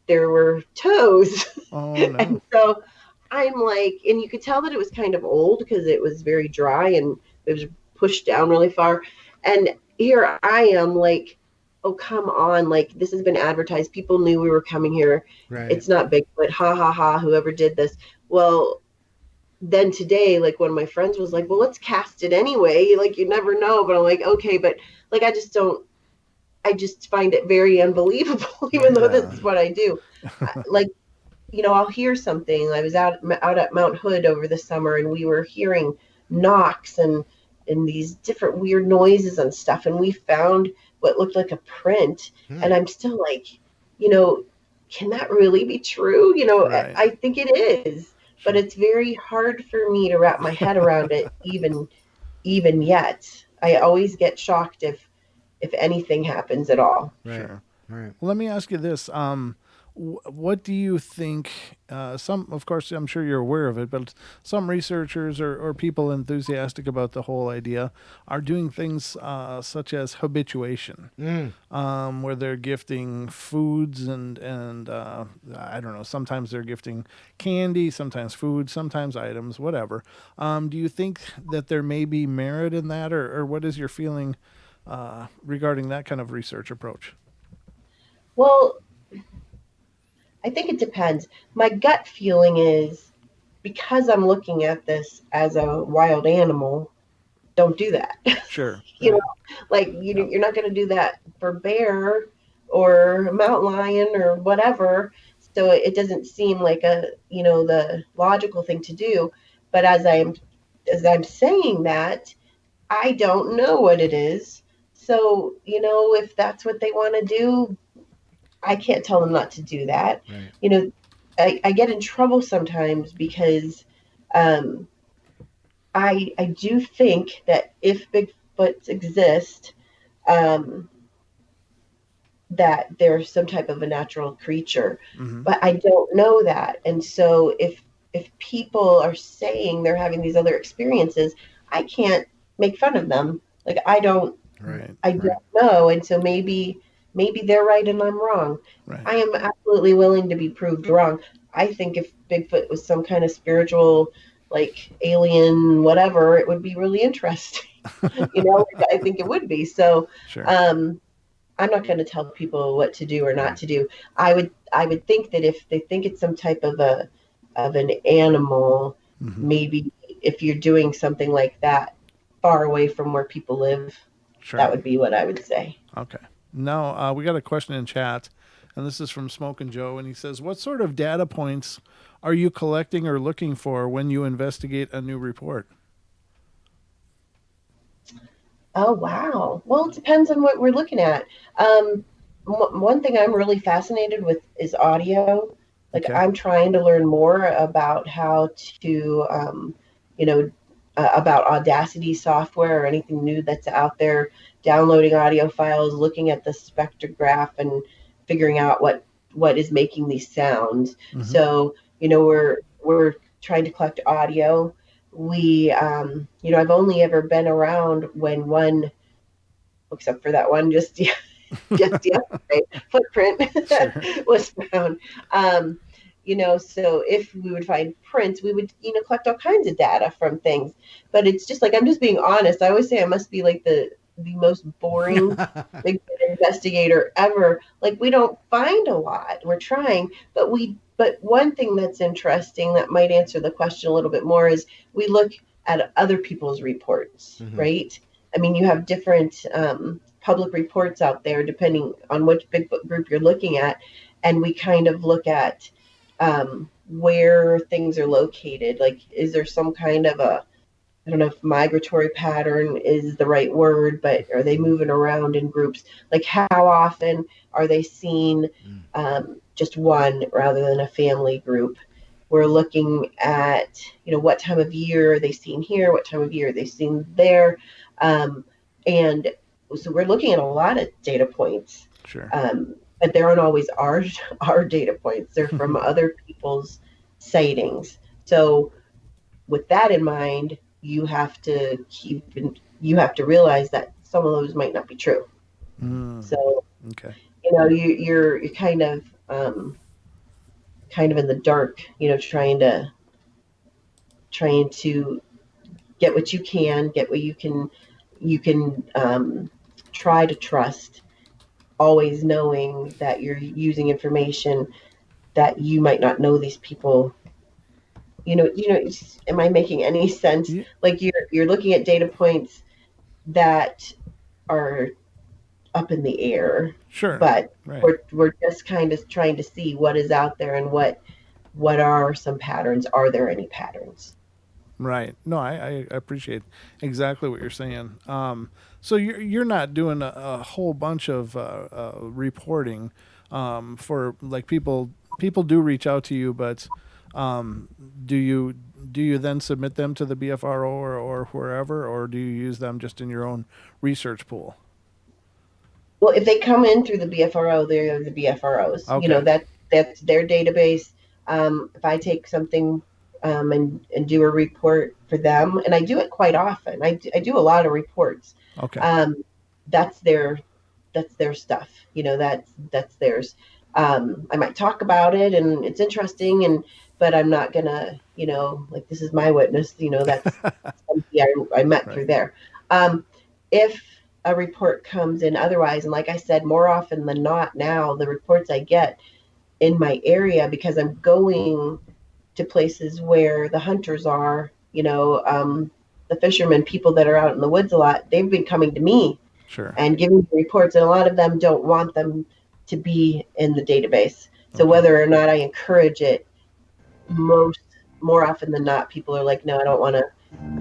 Speaker 3: there were toes.
Speaker 1: Oh, no.
Speaker 3: And so I'm like, and you could tell that it was kind of old because it was very dry and it was pushed down really far. And here I am like, oh, come on. Like, this has been advertised. People knew we were coming here.
Speaker 2: Right.
Speaker 3: It's not Bigfoot. Ha, ha, ha. Whoever did this. Well, then today, like, one of my friends was like, well, let's cast it anyway. Like, you never know. But I'm like, okay. But, like, I just find it very unbelievable, even though this is what I do. Like, I'll hear something. I was out at Mount Hood over the summer, and we were hearing knocks and these different weird noises and stuff. And we found what looked like a print. And I'm still like, can that really be true?
Speaker 1: Right.
Speaker 3: I think it is, but it's very hard for me to wrap my head around it even yet. I always get shocked if anything happens at all.
Speaker 2: Right.
Speaker 1: Sure.
Speaker 2: Right.
Speaker 1: Let me ask you this. what do you think? Some, of course, I'm sure you're aware of it, but some researchers or people enthusiastic about the whole idea are doing things such as habituation, where they're gifting foods and I don't know. Sometimes they're gifting candy, sometimes food, sometimes items, whatever. Do you think that there may be merit in that, or what is your feeling regarding that kind of research approach?
Speaker 3: Well, I think it depends. My gut feeling is because I'm looking at this as a wild animal, don't do that.
Speaker 1: Sure.
Speaker 3: You know,
Speaker 1: Right.
Speaker 3: like
Speaker 1: Yep.
Speaker 3: you're not going to do that for bear or mountain lion or whatever. So it doesn't seem like the logical thing to do. But as I'm saying that, I don't know what it is. So, if that's what they want to do, I can't tell them not to do that.
Speaker 2: Right.
Speaker 3: You know, I get in trouble sometimes because um, I do think that if Bigfoots exist, um, that they're some type of a natural creature,
Speaker 1: Mm-hmm.
Speaker 3: but I don't know that. And so if people are saying they're having these other experiences, I can't make fun of them. Like
Speaker 1: Right.
Speaker 3: I
Speaker 1: Right.
Speaker 3: don't know, and so maybe they're right and I'm wrong.
Speaker 1: Right.
Speaker 3: I am absolutely willing to be proved wrong. I think if Bigfoot was some kind of spiritual, like alien, whatever, it would be really interesting. I think it would be. So,
Speaker 1: Sure.
Speaker 3: um, I'm not going to tell people what to do or not
Speaker 2: Right.
Speaker 3: to do. I would think that if they think it's some type of an animal,
Speaker 1: Mm-hmm.
Speaker 3: maybe if you're doing something like that far away from where people live, that
Speaker 1: Sure.
Speaker 3: would be what I would say.
Speaker 1: Okay. Now, we got a question in chat, and this is from Smokin' Joe, and he says, "What sort of data points are you collecting or looking for when you investigate a new report?"
Speaker 3: Oh, wow. Well, it depends on what we're looking at. One thing I'm really fascinated with is audio. Like,
Speaker 1: Okay.
Speaker 3: I'm trying to learn more about how to, you know, about Audacity software or anything new that's out there, downloading audio files, looking at the spectrograph and figuring out what is making these sounds.
Speaker 1: Mm-hmm.
Speaker 3: So, we're trying to collect audio. I've only ever been around when one, except for that one just yesterday, footprint
Speaker 1: Sure.
Speaker 3: was found. So if we would find prints, we would, collect all kinds of data from things. But it's just like, I'm just being honest. I always say I must be like the most boring big investigator ever. Like, we don't find a lot. We're trying, but one thing that's interesting that might answer the question a little bit more is we look at other people's reports,
Speaker 2: Mhm.
Speaker 3: right? I mean, you have different public reports out there depending on which Bigfoot group you're looking at, and we kind of look at where things are located. Like, is there some kind of I don't know if migratory pattern is the right word, but are they moving around in groups? Like, how often are they seen just one rather than a family group? We're looking at, what time of year are they seen here? What time of year are they seen there? And so we're looking at a lot of data points,
Speaker 1: Sure.
Speaker 3: but they aren't always our data points. They're from other people's sightings. So with that in mind, you have to realize that some of those might not be true.
Speaker 1: Mm,
Speaker 3: So
Speaker 1: okay.
Speaker 3: you're kind of in the dark, trying to get what you can, get what you can try to trust, always knowing that you're using information that you might not know these people. Am I making any sense?
Speaker 1: Yeah,
Speaker 3: Like, you're looking at data points that are up in the air,
Speaker 1: sure.
Speaker 3: but
Speaker 1: Right.
Speaker 3: we're just kind of trying to see what is out there and what are some patterns. Are there any patterns?
Speaker 1: Right. No, I appreciate exactly what you're saying. So you're not doing a whole bunch of reporting for like people do reach out to you, but um, do you do you then submit them to the BFRO or wherever, or do you use them just in your own research pool?
Speaker 3: Well, if they come in through the BFRO, they're the BFROs.
Speaker 1: Okay.
Speaker 3: That that's their database. If I take something and do a report for them, and I do it quite often. I do a lot of reports.
Speaker 1: Okay.
Speaker 3: That's their stuff. That's theirs. I might talk about it, and it's interesting, but I'm not gonna, like, this is my witness. That's somebody I met
Speaker 1: Right.
Speaker 3: through there. If a report comes in otherwise, and like I said, more often than not now, the reports I get in my area, because I'm going to places where the hunters are, the fishermen, people that are out in the woods a lot, they've been coming to me
Speaker 1: Sure.
Speaker 3: and giving me reports, and a lot of them don't want them to be in the database. So
Speaker 1: Okay.
Speaker 3: whether or not I encourage it, more often than not, people are like, no, I don't want to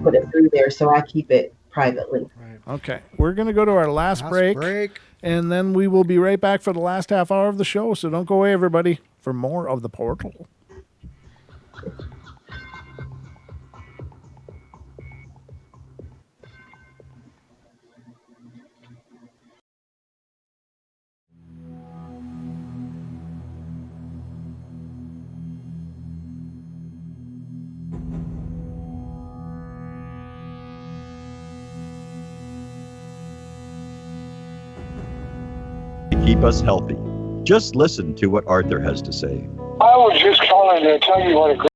Speaker 3: put it through there, so I keep it privately.
Speaker 2: Right.
Speaker 1: Okay. We're going to go to our last break, and then we will be right back for the last half hour of the show. So don't go away, everybody, for more of the Portal.
Speaker 8: To keep us healthy. Just listen to what Arthur has to say.
Speaker 9: I was just calling to tell you what a great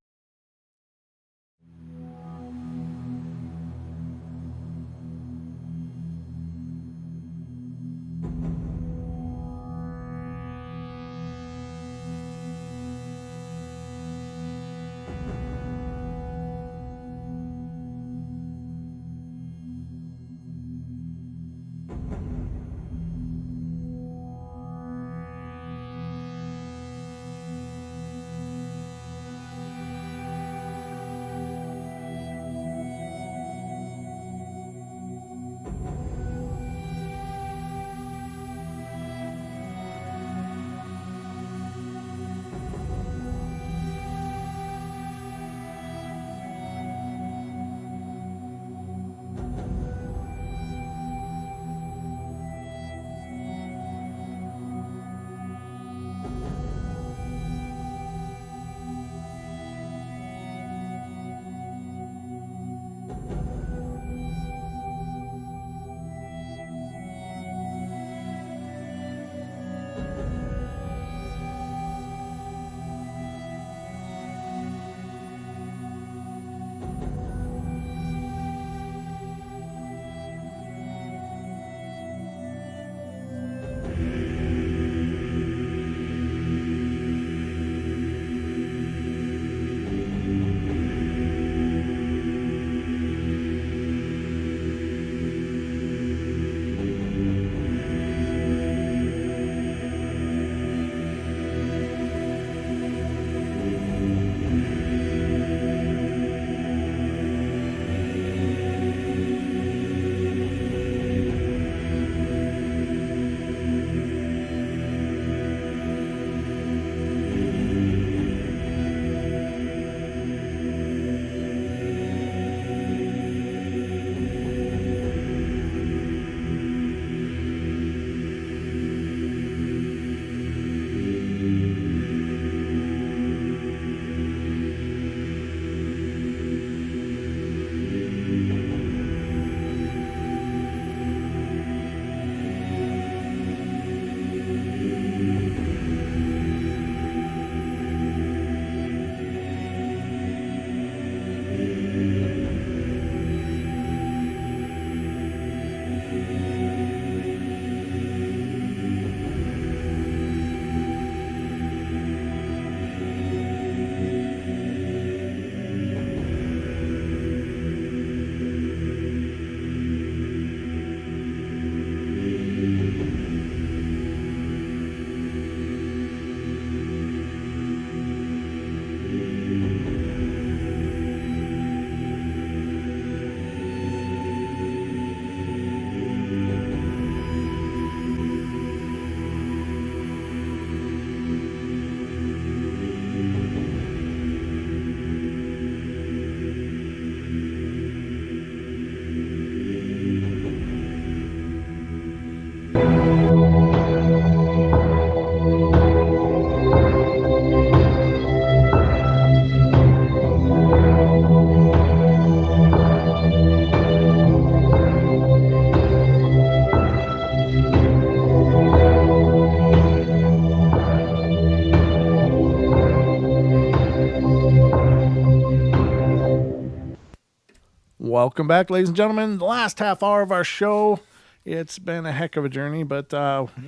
Speaker 1: Welcome back, ladies and gentlemen. The last half hour of our show. It's been a heck of a journey, but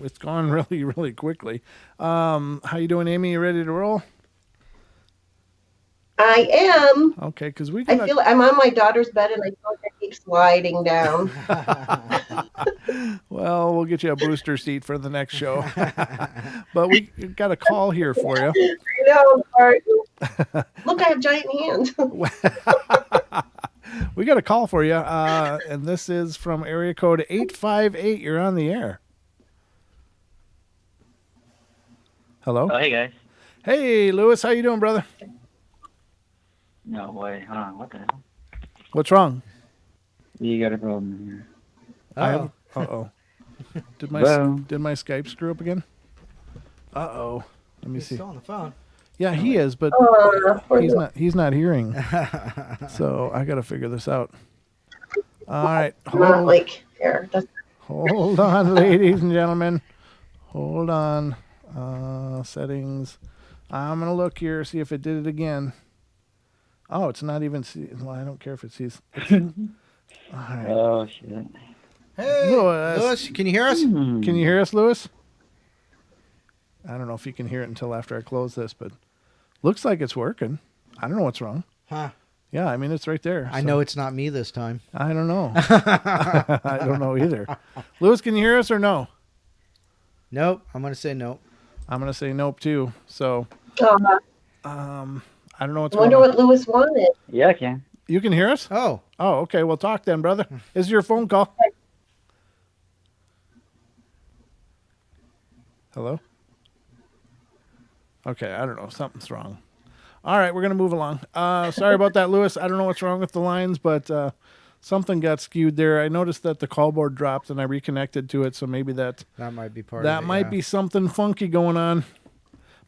Speaker 1: it's gone really, really quickly. How you doing, Amy? You ready to roll?
Speaker 3: I am.
Speaker 1: Okay, because
Speaker 3: I feel I'm on my daughter's bed and I feel like I keep sliding down.
Speaker 1: Well, we'll get you a booster seat for the next show. But we got a call here for you.
Speaker 3: I know. Sorry. Look, I have giant hands.
Speaker 1: We got a call for you, and this is from area code 858. You're on the air. Hello?
Speaker 10: Oh, hey, guys.
Speaker 1: Hey, Lewis. How you doing, brother?
Speaker 10: No way. Hold on. What the hell?
Speaker 1: What's wrong?
Speaker 10: You got a problem here.
Speaker 1: Uh-oh. Did my Skype screw up again? Uh-oh. Let me
Speaker 2: He's
Speaker 1: see.
Speaker 2: still on the phone.
Speaker 1: Yeah, he is, but he's not hearing. So I got to figure this out. All right. Hold on, ladies and gentlemen. Hold on. Settings. I'm going to look here, see if it did it again. Oh, it's not even... Well, I don't care if it sees... All right.
Speaker 10: Oh, shit.
Speaker 2: Hey, Lewis, can you hear us?
Speaker 1: Can you hear us, Lewis? I don't know if you can hear it until after I close this, but looks like it's working. I don't know what's wrong.
Speaker 2: Huh.
Speaker 1: Yeah, I mean, it's right there.
Speaker 2: I know it's not me this time.
Speaker 1: I don't know. I don't know either. Lewis, can you hear us or no?
Speaker 2: Nope. I'm going to say nope.
Speaker 1: I'm going to say nope, too. So, I don't know what's
Speaker 3: I
Speaker 1: going
Speaker 3: wonder
Speaker 1: on.
Speaker 3: what Lewis wanted.
Speaker 10: Yeah, I can.
Speaker 1: You can hear us?
Speaker 2: Oh.
Speaker 1: Oh, okay. Well, talk then, brother. This is your phone call. Hello? Okay, I don't know. Something's wrong. All right, we're going to move along. Sorry about that, Lewis. I don't know what's wrong with the lines, but something got skewed there. I noticed that the call board dropped, and I reconnected to it, so maybe that
Speaker 2: might be part of it.
Speaker 1: That might be something funky going on.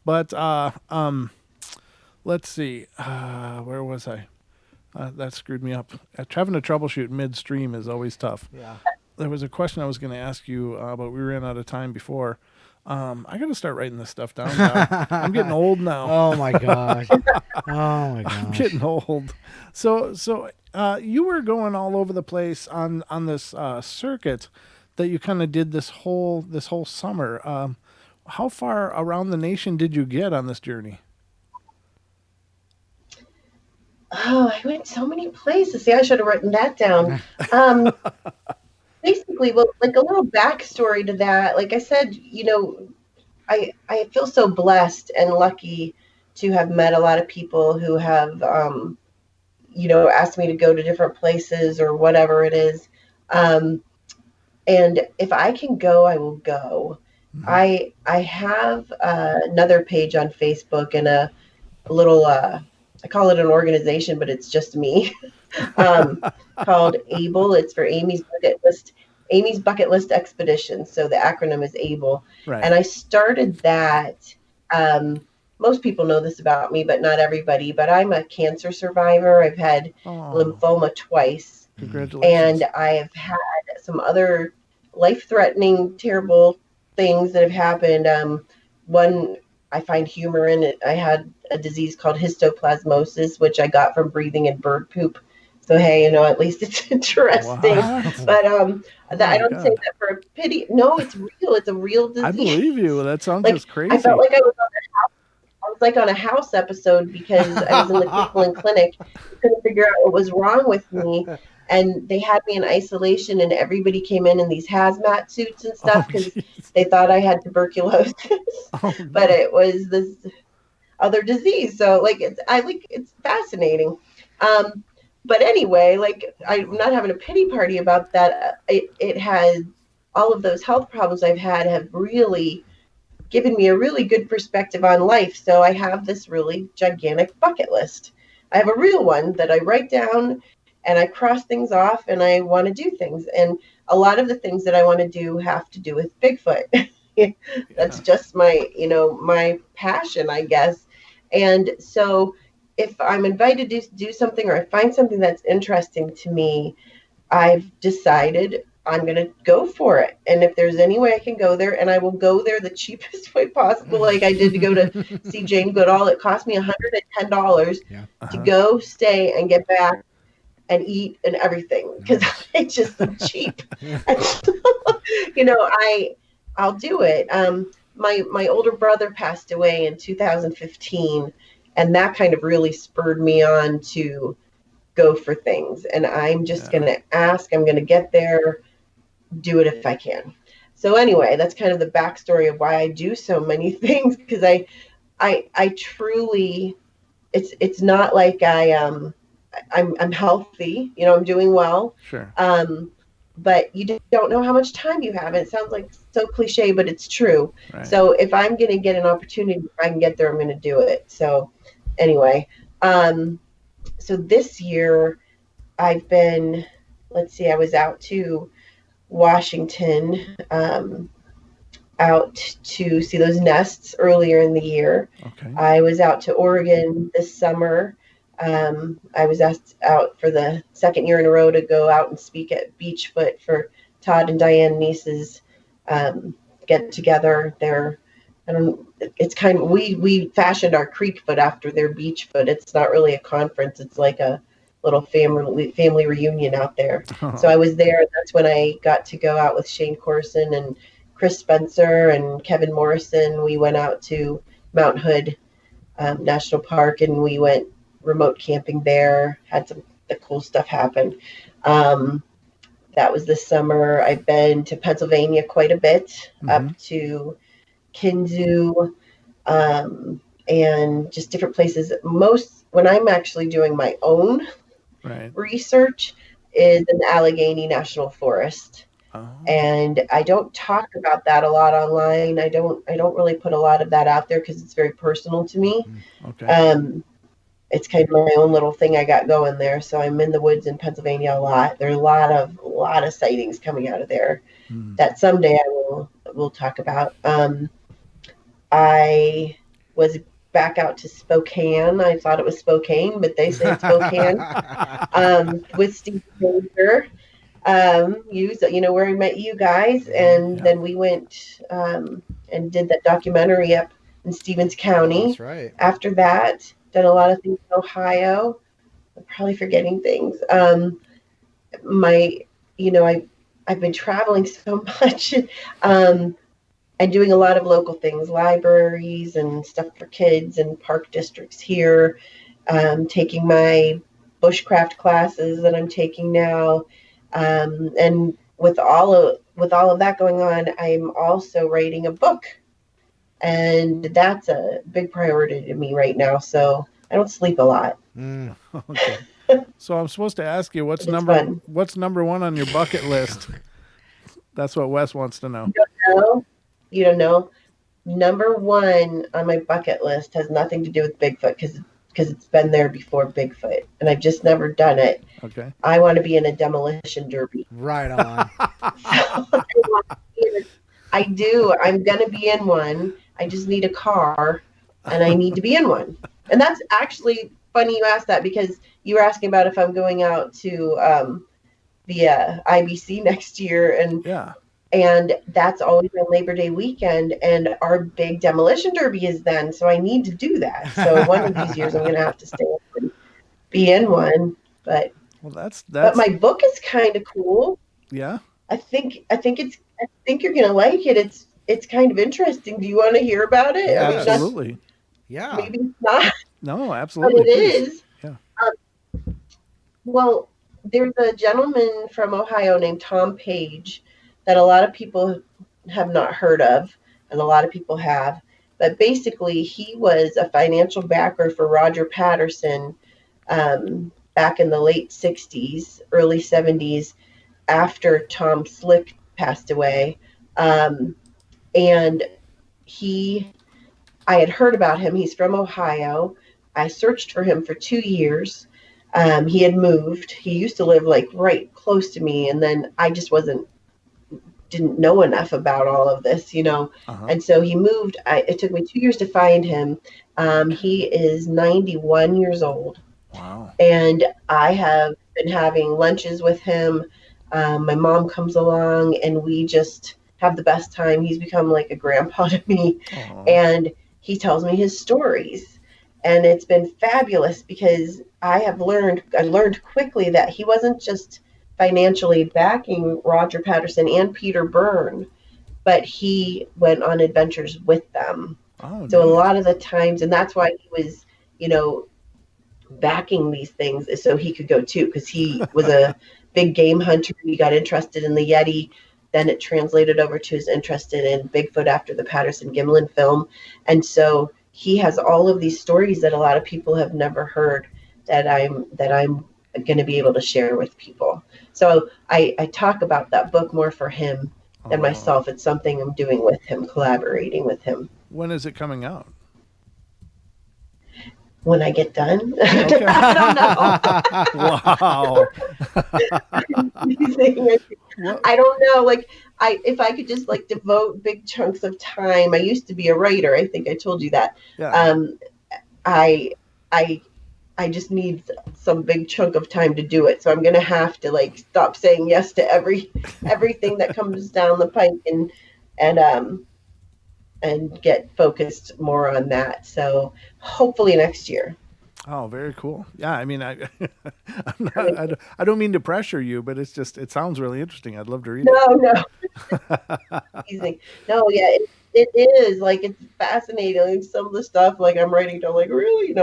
Speaker 1: But let's see. Where was I? That screwed me up. Having to troubleshoot midstream is always tough.
Speaker 2: Yeah.
Speaker 1: There was a question I was going to ask you, but we ran out of time before. I got to start writing this stuff down now. I'm getting old now.
Speaker 2: Oh, my gosh. Oh, my gosh.
Speaker 1: I'm getting old. So you were going all over the place on this circuit that you kind of did this whole summer. How far around the nation did you get on this journey?
Speaker 3: Oh, I went so many places. See, I should have written that down. Basically, well, like a little backstory to that. Like I said, I feel so blessed and lucky to have met a lot of people who have, asked me to go to different places or whatever it is. And if I can go, I will go. Mm-hmm. I have another page on Facebook and a little, I call it an organization, but it's just me, called ABLE. It's for Amy's Bucket List Expedition. So the acronym is ABLE. Right. And I started that. Most people know this about me, but not everybody. But I'm a cancer survivor. I've had lymphoma twice.
Speaker 1: Congratulations.
Speaker 3: And I've had some other life-threatening, terrible things that have happened. One, I find humor in it. I had a disease called histoplasmosis, which I got from breathing in bird poop. So, hey, at least it's interesting. Wow. But I don't say that for a pity. No, it's real. It's a real disease.
Speaker 1: I believe you. That sounds just crazy.
Speaker 3: I felt like I was on a house episode because I was in the Cleveland clinic. Couldn't figure out what was wrong with me. And they had me in isolation, and everybody came in these hazmat suits and stuff because they thought I had tuberculosis. But it was this other disease. So, it's fascinating. But anyway, I'm not having a pity party about that. It has all of those health problems I've had have really given me a really good perspective on life. So I have this really gigantic bucket list. I have a real one that I write down and I cross things off and I want to do things. And a lot of the things that I want to do have to do with Bigfoot. That's just my, my passion, I guess. And so if I'm invited to do something or I find something that's interesting to me, I've decided I'm going to go for it. And if there's any way I can go there, and I will go there the cheapest way possible, like I did to go to see Jane Goodall. It cost me $110 to go, stay, and get back. and eat and everything because I just am cheap. And so, you know, I'll do it. My older brother passed away in 2015, and that kind of really spurred me on to go for things. And I'm just going to ask. I'm going to get there, do it if I can. So anyway, that's kind of the backstory of why I do so many things, because I truly, it's not like I'm healthy, you know, I'm doing well.
Speaker 1: Sure.
Speaker 3: But you don't know how much time you have. It sounds like so cliche, but it's true.
Speaker 1: Right.
Speaker 3: So if I'm going to get an opportunity, if I can get there, I'm going to do it. So anyway, so this year I've been, let's see, I was out to Washington, out to see those nests earlier in the year.
Speaker 1: Okay.
Speaker 3: I was out to Oregon this summer. I was asked out for the second year in a row to go out and speak at Beachfoot for Todd and Diane Neese's get together there. It's kind of, we fashioned our Creekfoot after their Beachfoot. It's not really a conference. It's like a little family reunion out there. So I was there. That's when I got to go out with Shane Corson and Chris Spencer and Kevin Morrison. We went out to Mount Hood National Park, and we went remote camping there. Had some the cool stuff happen. That was this summer. I've been to Pennsylvania quite a bit, up to Kinzu, and just different places. Most when I'm actually doing my own research is in Allegheny National Forest. And I don't talk about that a lot online. I don't really put a lot of that out there because it's very personal to me.
Speaker 1: Okay.
Speaker 3: It's kind of my own little thing I got going there. So I'm in the woods in Pennsylvania a lot. There are a lot of sightings coming out of there that someday I will talk about. I was back out to Spokane. I thought it was Spokane, but they say it's Spokane. With Steve Fraser. You know, where I met you guys, and then we went and did that documentary up in Stevens County.
Speaker 2: That's right.
Speaker 3: After that, done a lot of things in Ohio. I'm probably forgetting things. I've been traveling so much, and doing a lot of local things, libraries and stuff for kids and park districts here. Taking my bushcraft classes that I'm taking now. And with all of that going on, I'm also writing a book, and that's a big priority to me right now. So I don't sleep a lot.
Speaker 1: Okay. So I'm supposed to ask you what's number one on your bucket list? That's what Wes wants to know.
Speaker 3: You don't know. Number one on my bucket list has nothing to do with Bigfoot because it's been there before Bigfoot, and I've just never done it.
Speaker 1: Okay.
Speaker 3: I want to be in a demolition derby.
Speaker 2: Right on.
Speaker 3: I do. I'm going to be in one. I just need a car, and I need to be in one. And that's actually funny you asked that, because you were asking about if I'm going out to the IBC next year, and that's always on Labor Day weekend, and our big demolition derby is then, so I need to do that. So one of these years I'm going to have to stay up and be in one. But but my book is kind of cool.
Speaker 1: Yeah.
Speaker 3: I think you're going to like it. It's kind of interesting. Do you want to hear about it?
Speaker 1: Yeah, absolutely.
Speaker 2: Yeah.
Speaker 3: Maybe it's not.
Speaker 1: No, absolutely.
Speaker 3: But it is.
Speaker 1: Yeah.
Speaker 3: Well, there's a gentleman from Ohio named Tom Page that a lot of people have not heard of, and a lot of people have. But basically, he was a financial backer for Roger Patterson back in the late 60s, early 70s, after Tom Slick passed away. And I had heard about him. He's from Ohio. I searched for him for 2 years. He had moved. He used to live like right close to me, and then I just didn't know enough about all of this, you know. And so he moved. It took me 2 years to find him. He is 91 years old.
Speaker 1: Wow.
Speaker 3: And I have been having lunches with him. My mom comes along, and we just have the best time. He's become like a grandpa to me. And he tells me his stories. And it's been fabulous because I learned quickly that he wasn't just financially backing Roger Patterson and Peter Byrne, but he went on adventures with them.
Speaker 1: Oh,
Speaker 3: So a
Speaker 1: neat.
Speaker 3: lot of the times, and that's why he was, backing these things is so he could go too, because he was a big game hunter. He got interested in the Yeti. Then it translated over to his interest in Bigfoot after the Patterson Gimlin film. And so he has all of these stories that a lot of people have never heard that I'm going to be able to share with people. So I talk about that book more for him than myself. It's something I'm doing with him, collaborating with him.
Speaker 1: When is it coming out?
Speaker 3: When I get done.
Speaker 1: Okay.
Speaker 3: I don't know.
Speaker 1: Wow.
Speaker 3: I don't know. Like, if I could just like devote big chunks of time. I used to be a writer. I think I told you that.
Speaker 1: Yeah.
Speaker 3: I just need some big chunk of time to do it. So I'm gonna have to like stop saying yes to everything that comes down the pike and get focused more on that. So hopefully next year.
Speaker 1: Oh, very cool. Yeah, I mean, I'm not, I don't mean to pressure you, but it sounds really interesting. I'd love to read it.
Speaker 3: No. Amazing. No, yeah, it is. Like, it's fascinating. Like, some of the stuff, like, I'm writing down, like, really,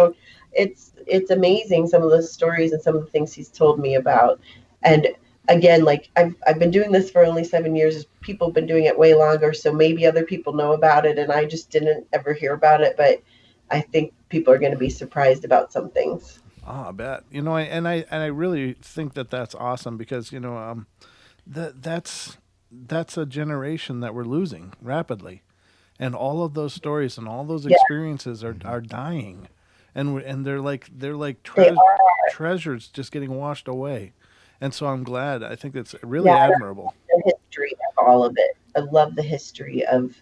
Speaker 3: it's amazing, some of the stories and some of the things he's told me about. And again, like, I've been doing this for only 7 years. People have been doing it way longer, so maybe other people know about it, and I just didn't ever hear about it. But I think people are going to be surprised about some things.
Speaker 1: Oh, I bet. I really think that that's awesome because that's a generation that we're losing rapidly, and all of those stories and all those experiences are dying, and they're like treasures just getting washed away, and so I'm glad. I think that's really admirable.
Speaker 3: The history of all of it. I love the history of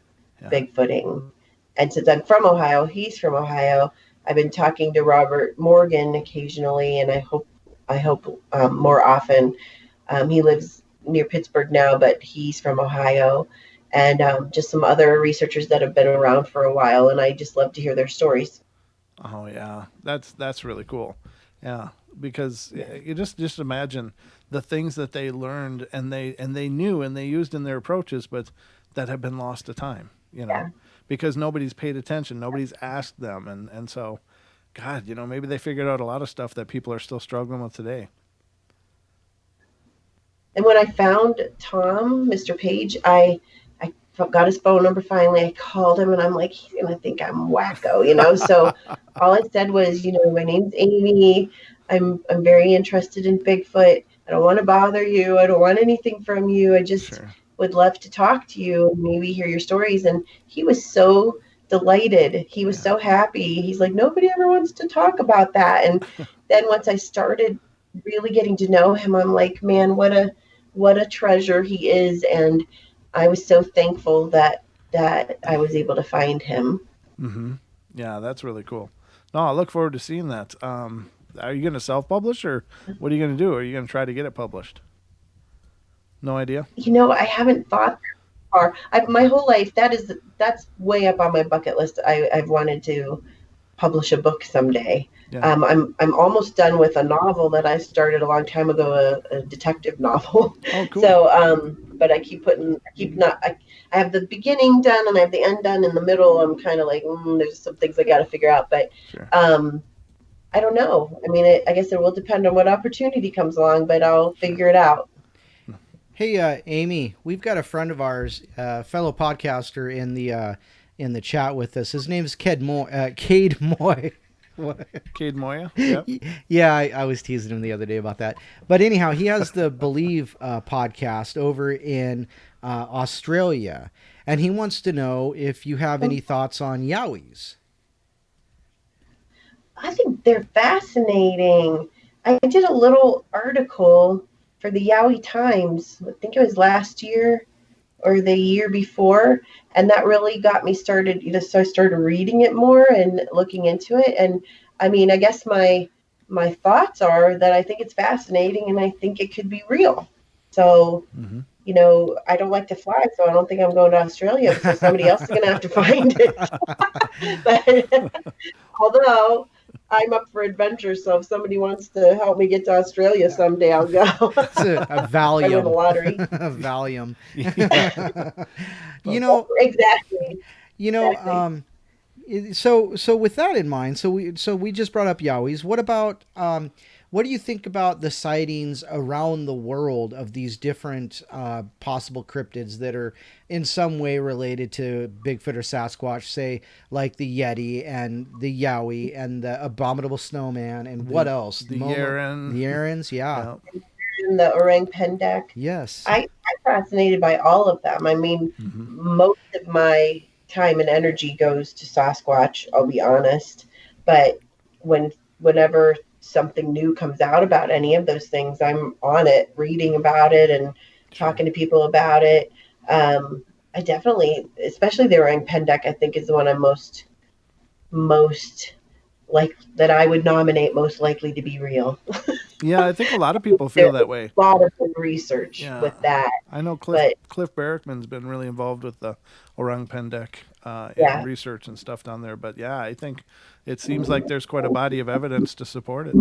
Speaker 3: Bigfooting. And since I'm from Ohio, he's from Ohio. I've been talking to Robert Morgan occasionally, and I hope more often. He lives near Pittsburgh now, but he's from Ohio, and just some other researchers that have been around for a while, and I just love to hear their stories.
Speaker 1: Oh yeah, that's really cool. Yeah, because you just imagine the things that they learned and they knew and they used in their approaches, but that have been lost to time. Because nobody's paid attention, nobody's asked them, and so, God, maybe they figured out a lot of stuff that people are still struggling with today.
Speaker 3: And when I found Tom, Mr. Page, I got his phone number finally. I called him, and I'm like, he's gonna think I'm wacko, So all I said was, my name's Amy. I'm very interested in Bigfoot. I don't want to bother you. I don't want anything from you. I just would love to talk to you and maybe hear your stories. And he was so delighted. He was so happy. He's like, nobody ever wants to talk about that. And then once I started really getting to know him, I'm like, man, what a treasure he is. And I was so thankful that I was able to find him.
Speaker 1: Mm-hmm. Yeah, that's really cool. No, I look forward to seeing that. Are you going to self-publish, or what are you going to do? Are you going to try to get it published? No idea.
Speaker 3: I haven't thought that far. My whole life, that's way up on my bucket list. I've wanted to publish a book someday.
Speaker 1: Yeah.
Speaker 3: I'm almost done with a novel that I started a long time ago, a detective novel.
Speaker 1: Oh, cool.
Speaker 3: So, but I have the beginning done and I have the end done. In the middle, I'm kind of like, there's some things I got to figure out. But I don't know. I mean, I guess it will depend on what opportunity comes along, but I'll figure it out.
Speaker 2: Hey, Amy, we've got a friend of ours, fellow podcaster in the chat with us. His name is Cade Moy. Cade
Speaker 1: Moya? Yep.
Speaker 2: Yeah, I was teasing him the other day about that. But anyhow, he has the Believe podcast over in Australia, and he wants to know if you have any thoughts on yowies.
Speaker 3: I think they're fascinating. I did a little article for the Yowie Times. I think it was last year or the year before, and that really got me started. So I started reading it more and looking into it. And I mean, I guess my thoughts are that I think it's fascinating, and I think it could be real. So I don't like to fly, so I don't think I'm going to Australia. So somebody else is going to have to find it. But although I'm up for adventure, so if somebody wants to help me get to Australia someday, I'll go.
Speaker 2: It's a
Speaker 3: I win the
Speaker 2: Valium.
Speaker 3: lottery.
Speaker 2: A Valium.
Speaker 3: Exactly.
Speaker 2: You know,
Speaker 3: Exactly.
Speaker 2: so with that in mind, so we just brought up Yowies. What do you think about the sightings around the world of these different possible cryptids that are in some way related to Bigfoot or Sasquatch, say like the Yeti and the Yowie and the abominable snowman and what else?
Speaker 1: The Yaren.
Speaker 2: The Yarens, yeah.
Speaker 3: And the orang pendek.
Speaker 2: Yes.
Speaker 3: I'm fascinated by all of them. I mean, most of my time and energy goes to Sasquatch, I'll be honest. But whenever something new comes out about any of those things, I'm on it, reading about it and talking to people about it. I definitely, especially the orang pendek, I think is the one I'm most like that I would nominate most likely to be real.
Speaker 1: Yeah, I think a lot of people feel that way.
Speaker 3: A lot of research with that.
Speaker 1: I know Cliff Barrickman's been really involved with the orang pendek and research and stuff down there. But yeah, I think it seems like there's quite a body of evidence to support it.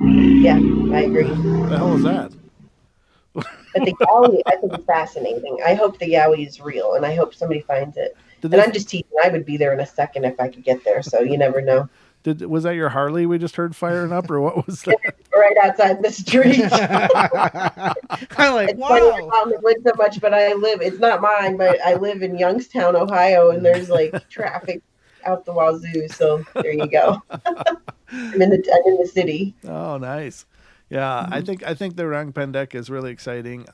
Speaker 3: Yeah, I agree.
Speaker 1: What the hell is that?
Speaker 3: But the Yowie, I think is fascinating. I hope the Yowie is real, and I hope somebody finds it. I'm just teasing. I would be there in a second if I could get there, so you never know.
Speaker 1: Was that your Harley we just heard firing up, or what was that?
Speaker 3: Right outside the street.
Speaker 2: I'm like,
Speaker 3: it's funny, I don't live so much, but it's not mine, but I live in Youngstown, Ohio, and there's like traffic out the wazoo, so there you go. I'm in the city.
Speaker 1: Oh, nice. Yeah, I think the orang pendek is really exciting.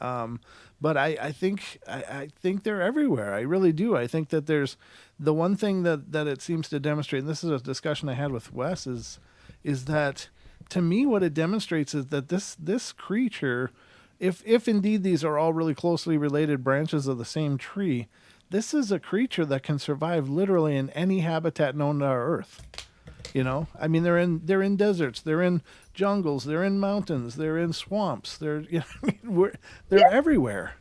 Speaker 1: But I think they're everywhere. I really do. I think that there's the one thing that it seems to demonstrate, and this is a discussion I had with Wes, is that to me what it demonstrates is that this creature, if indeed these are all really closely related branches of the same tree, this is a creature that can survive literally in any habitat known to our Earth. I mean, they're in deserts, they're in jungles, they're in mountains, they're in swamps, they're everywhere.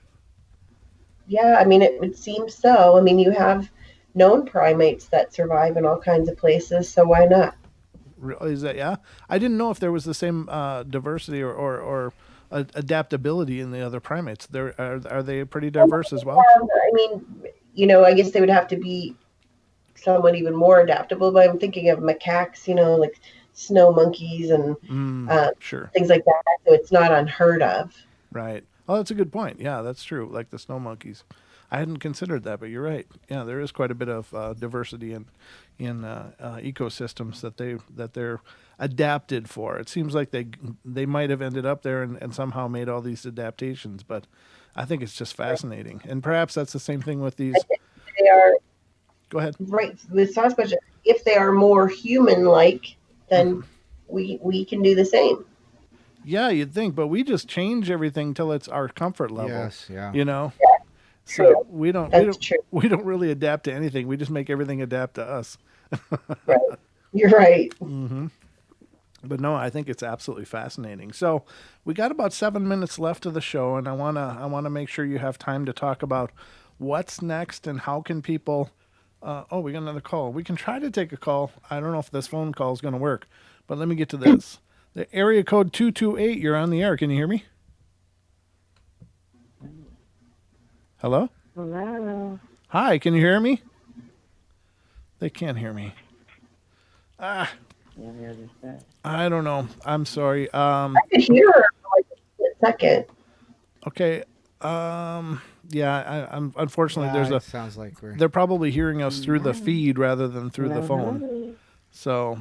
Speaker 3: Yeah, I mean, it would seem so. I mean, you have known primates that survive in all kinds of places, so why not?
Speaker 1: Is that, yeah? I didn't know if there was the same diversity or adaptability in the other primates. Are they pretty diverse as well?
Speaker 3: I mean, I guess they would have to be somewhat even more adaptable, but I'm thinking of macaques, like snow monkeys and things like that. So it's not unheard of.
Speaker 1: Right. Oh, that's a good point. Yeah, that's true. Like the snow monkeys. I hadn't considered that, but you're right. Yeah, there is quite a bit of diversity in ecosystems that they're adapted for. It seems like they might have ended up there and somehow made all these adaptations, but I think it's just fascinating. And perhaps that's the same thing with these.
Speaker 3: They are.
Speaker 1: Go ahead.
Speaker 3: Right. With Sasquatch, if they are more human-like, then we can do the same.
Speaker 1: Yeah, you'd think, but we just change everything till it's our comfort level.
Speaker 2: Yes, yeah.
Speaker 3: Yeah,
Speaker 1: so we don't really adapt to anything. We just make everything adapt to us.
Speaker 3: Right. You're right.
Speaker 1: Mm-hmm. But no, I think it's absolutely fascinating. So we got about 7 minutes left of the show, and I wanna make sure you have time to talk about what's next and how can people. We got another call. We can try to take a call. I don't know if this phone call is going to work, but let me get to this. The area code 228, you're on the air. Can you hear me? Hello?
Speaker 11: Hello.
Speaker 1: Hi, can you hear me? They can't hear me. I don't know. I'm sorry.
Speaker 3: I could hear her for like a second.
Speaker 1: Okay. I'm unfortunately
Speaker 2: sounds like
Speaker 1: they're probably hearing us through the feed rather than through the phone. So,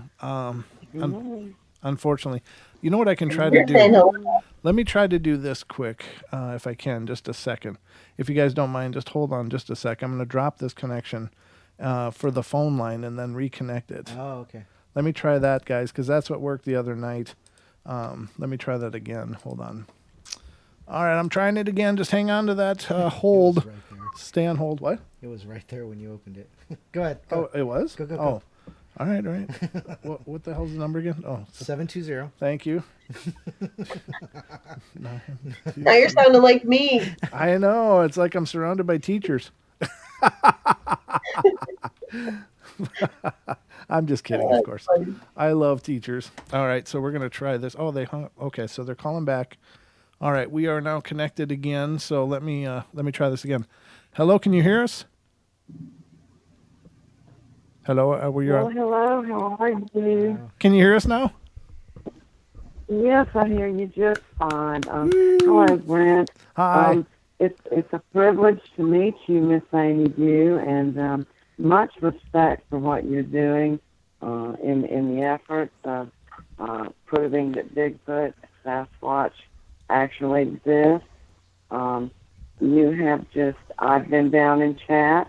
Speaker 1: unfortunately, you know what I can try to do? Let me try to do this quick, if I can, just a second. If you guys don't mind, just hold on just a sec. I'm going to drop this connection for the phone line and then reconnect it.
Speaker 2: Oh, okay.
Speaker 1: Let me try that, guys, because that's what worked the other night. Let me try that again. Hold on. All right, I'm trying it again. Just hang on to that hold. Stay on hold. What?
Speaker 2: It was right there when you opened it. Go ahead.
Speaker 1: Go. Oh, it was?
Speaker 2: Go.
Speaker 1: All right. What the hell's the number again? Oh,
Speaker 2: 720.
Speaker 1: thank you.
Speaker 3: Now you're sounding like me.
Speaker 1: I know. It's like I'm surrounded by teachers. I'm just kidding, of course. I love teachers. All right, so we're going to try this. Oh, they hung up. Okay, so they're calling back. All right, we are now connected again. So let me try this again. Hello, can you hear us? Hello, were you on?
Speaker 11: Hello, how are you?
Speaker 1: Can you hear us now?
Speaker 11: Yes, I hear you just fine. Hello, Brent.
Speaker 1: Hi.
Speaker 11: It's a privilege to meet you, Miss Amy Bue, and much respect for what you're doing in the efforts of proving that Bigfoot, Sasquatch actually exists. You have just, I've been down in chat,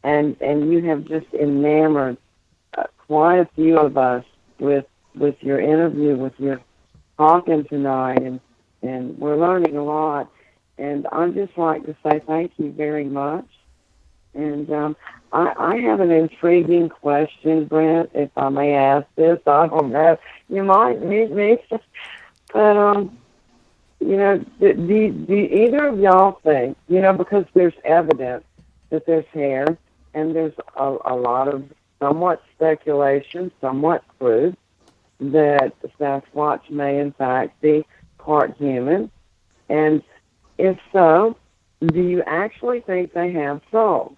Speaker 11: and you have just enamored quite a few of us with your interview, with your talking tonight, and we're learning a lot. And I'd just like to say thank you very much. And I have an intriguing question, Brent, if I may ask this. I don't know. You might meet me. But, do either of y'all think, because there's evidence that there's hair, and there's a lot of somewhat speculation, somewhat proof, that Sasquatch may in fact be part human? And if so, do you actually think they have souls?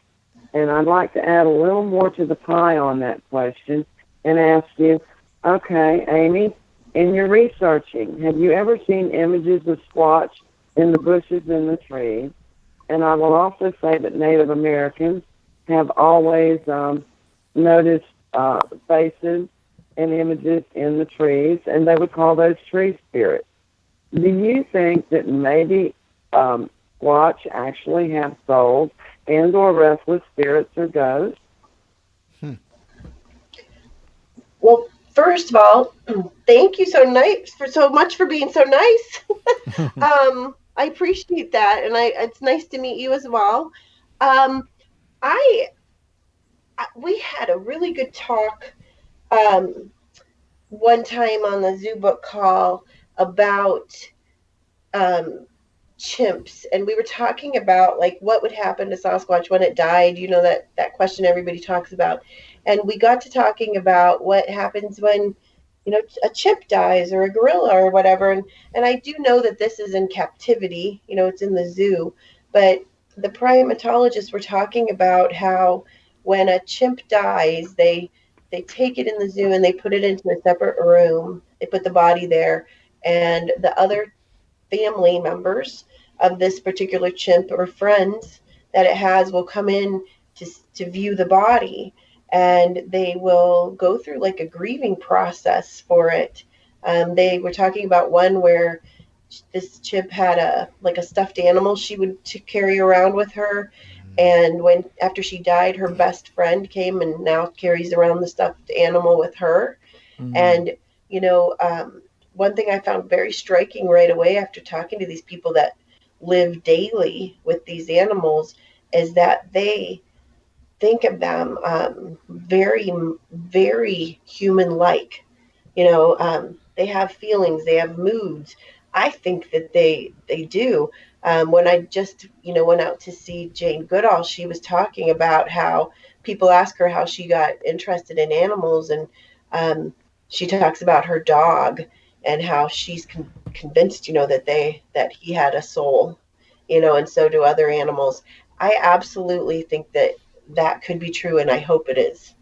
Speaker 11: And I'd like to add a little more to the pie on that question and ask you, okay, Amy, in your researching, have you ever seen images of Squatch in the bushes and the trees? And I will also say that Native Americans have always noticed faces and images in the trees, and they would call those tree spirits. Do you think that maybe Squatch actually have souls and or restless spirits or ghosts?
Speaker 3: Well, first of all, thank you so much for being so nice. I appreciate that, and it's nice to meet you as well. We had a really good talk one time on the Zoo Book call about chimps, and we were talking about like what would happen to Sasquatch when it died, that question everybody talks about. And we got to talking about what happens when a chimp dies, or a gorilla, or whatever. And I do know that this is in captivity, it's in the zoo, but the primatologists were talking about how when a chimp dies, they take it in the zoo and they put it into a separate room. They put the body there, and the other family members of this particular chimp or friends that it has will come in to view the body, and they will go through like a grieving process for it. They were talking about one where this chimp had a stuffed animal she would carry around with her, and after she died, her best friend came and now carries around the stuffed animal with her. And one thing I found very striking right away after talking to these people that live daily with these animals is that they think of them very, very human-like. They have feelings, they have moods. I think that they do. When I just went out to see Jane Goodall, she was talking about how people ask her how she got interested in animals, and she talks about her dog and how she's convinced that he had a soul, and so do other animals. I absolutely think that could be true, and I hope it is.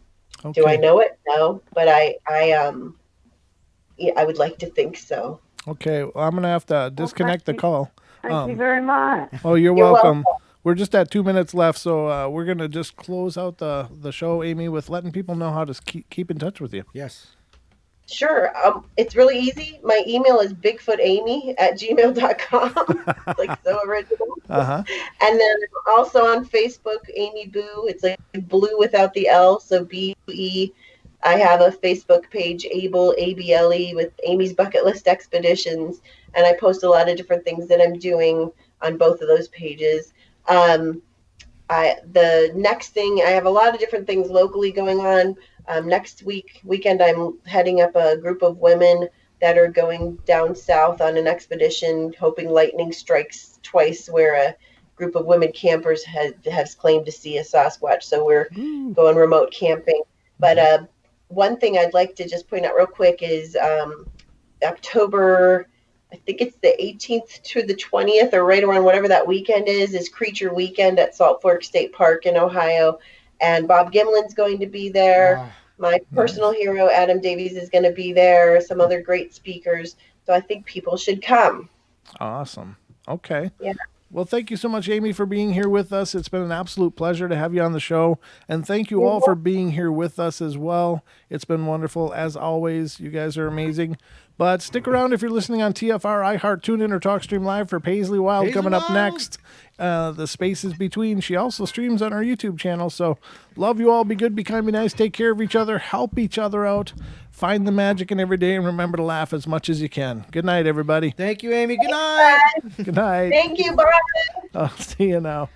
Speaker 1: Okay.
Speaker 3: Do I know it? No, but I would like to think so.
Speaker 1: Okay, well, I'm going to have to disconnect the call.
Speaker 11: Thank you very much.
Speaker 1: Oh, you're welcome. We're just at 2 minutes left, so we're going to just close out the show, Amy, with letting people know how to keep in touch with you.
Speaker 2: Yes.
Speaker 3: Sure. It's really easy. My email is bigfootamy@gmail.com. Like so original.
Speaker 1: Uh-huh.
Speaker 3: And then also on Facebook, Amy Bue. It's like blue without the L, so B-U-E. I have a Facebook page, ABLE, with Amy's Bucket List Expeditions, and I post a lot of different things that I'm doing on both of those pages. The next thing, I have a lot of different things locally going on. Next weekend, I'm heading up a group of women that are going down south on an expedition, hoping lightning strikes twice, where a group of women campers has claimed to see a Sasquatch. So we're going remote camping. But one thing I'd like to just point out real quick is October, I think it's the 18th to the 20th, or right around whatever that weekend is Creature Weekend at Salt Fork State Park in Ohio. And Bob Gimlin's going to be there. My personal hero, Adam Davies, is going to be there. Some other great speakers. So I think people should come.
Speaker 1: Awesome. Okay.
Speaker 3: Yeah.
Speaker 1: Well, thank you so much, Amy, for being here with us. It's been an absolute pleasure to have you on the show. And thank you all for being here with us as well. It's been wonderful. As always, you guys are amazing. But stick around if you're listening on TFR, iHeart, TuneIn, or TalkStream Live for Paisley Wild coming up next. The spaces between. She also streams on our YouTube channel. So love you all. Be good, be kind, be nice. Take care of each other. Help each other out. Find the magic in every day, and remember to laugh as much as you can. Good night, everybody.
Speaker 2: Thank you, Amy. Good night.
Speaker 1: Good night.
Speaker 3: Thank you. Bye.
Speaker 1: I'll see you now.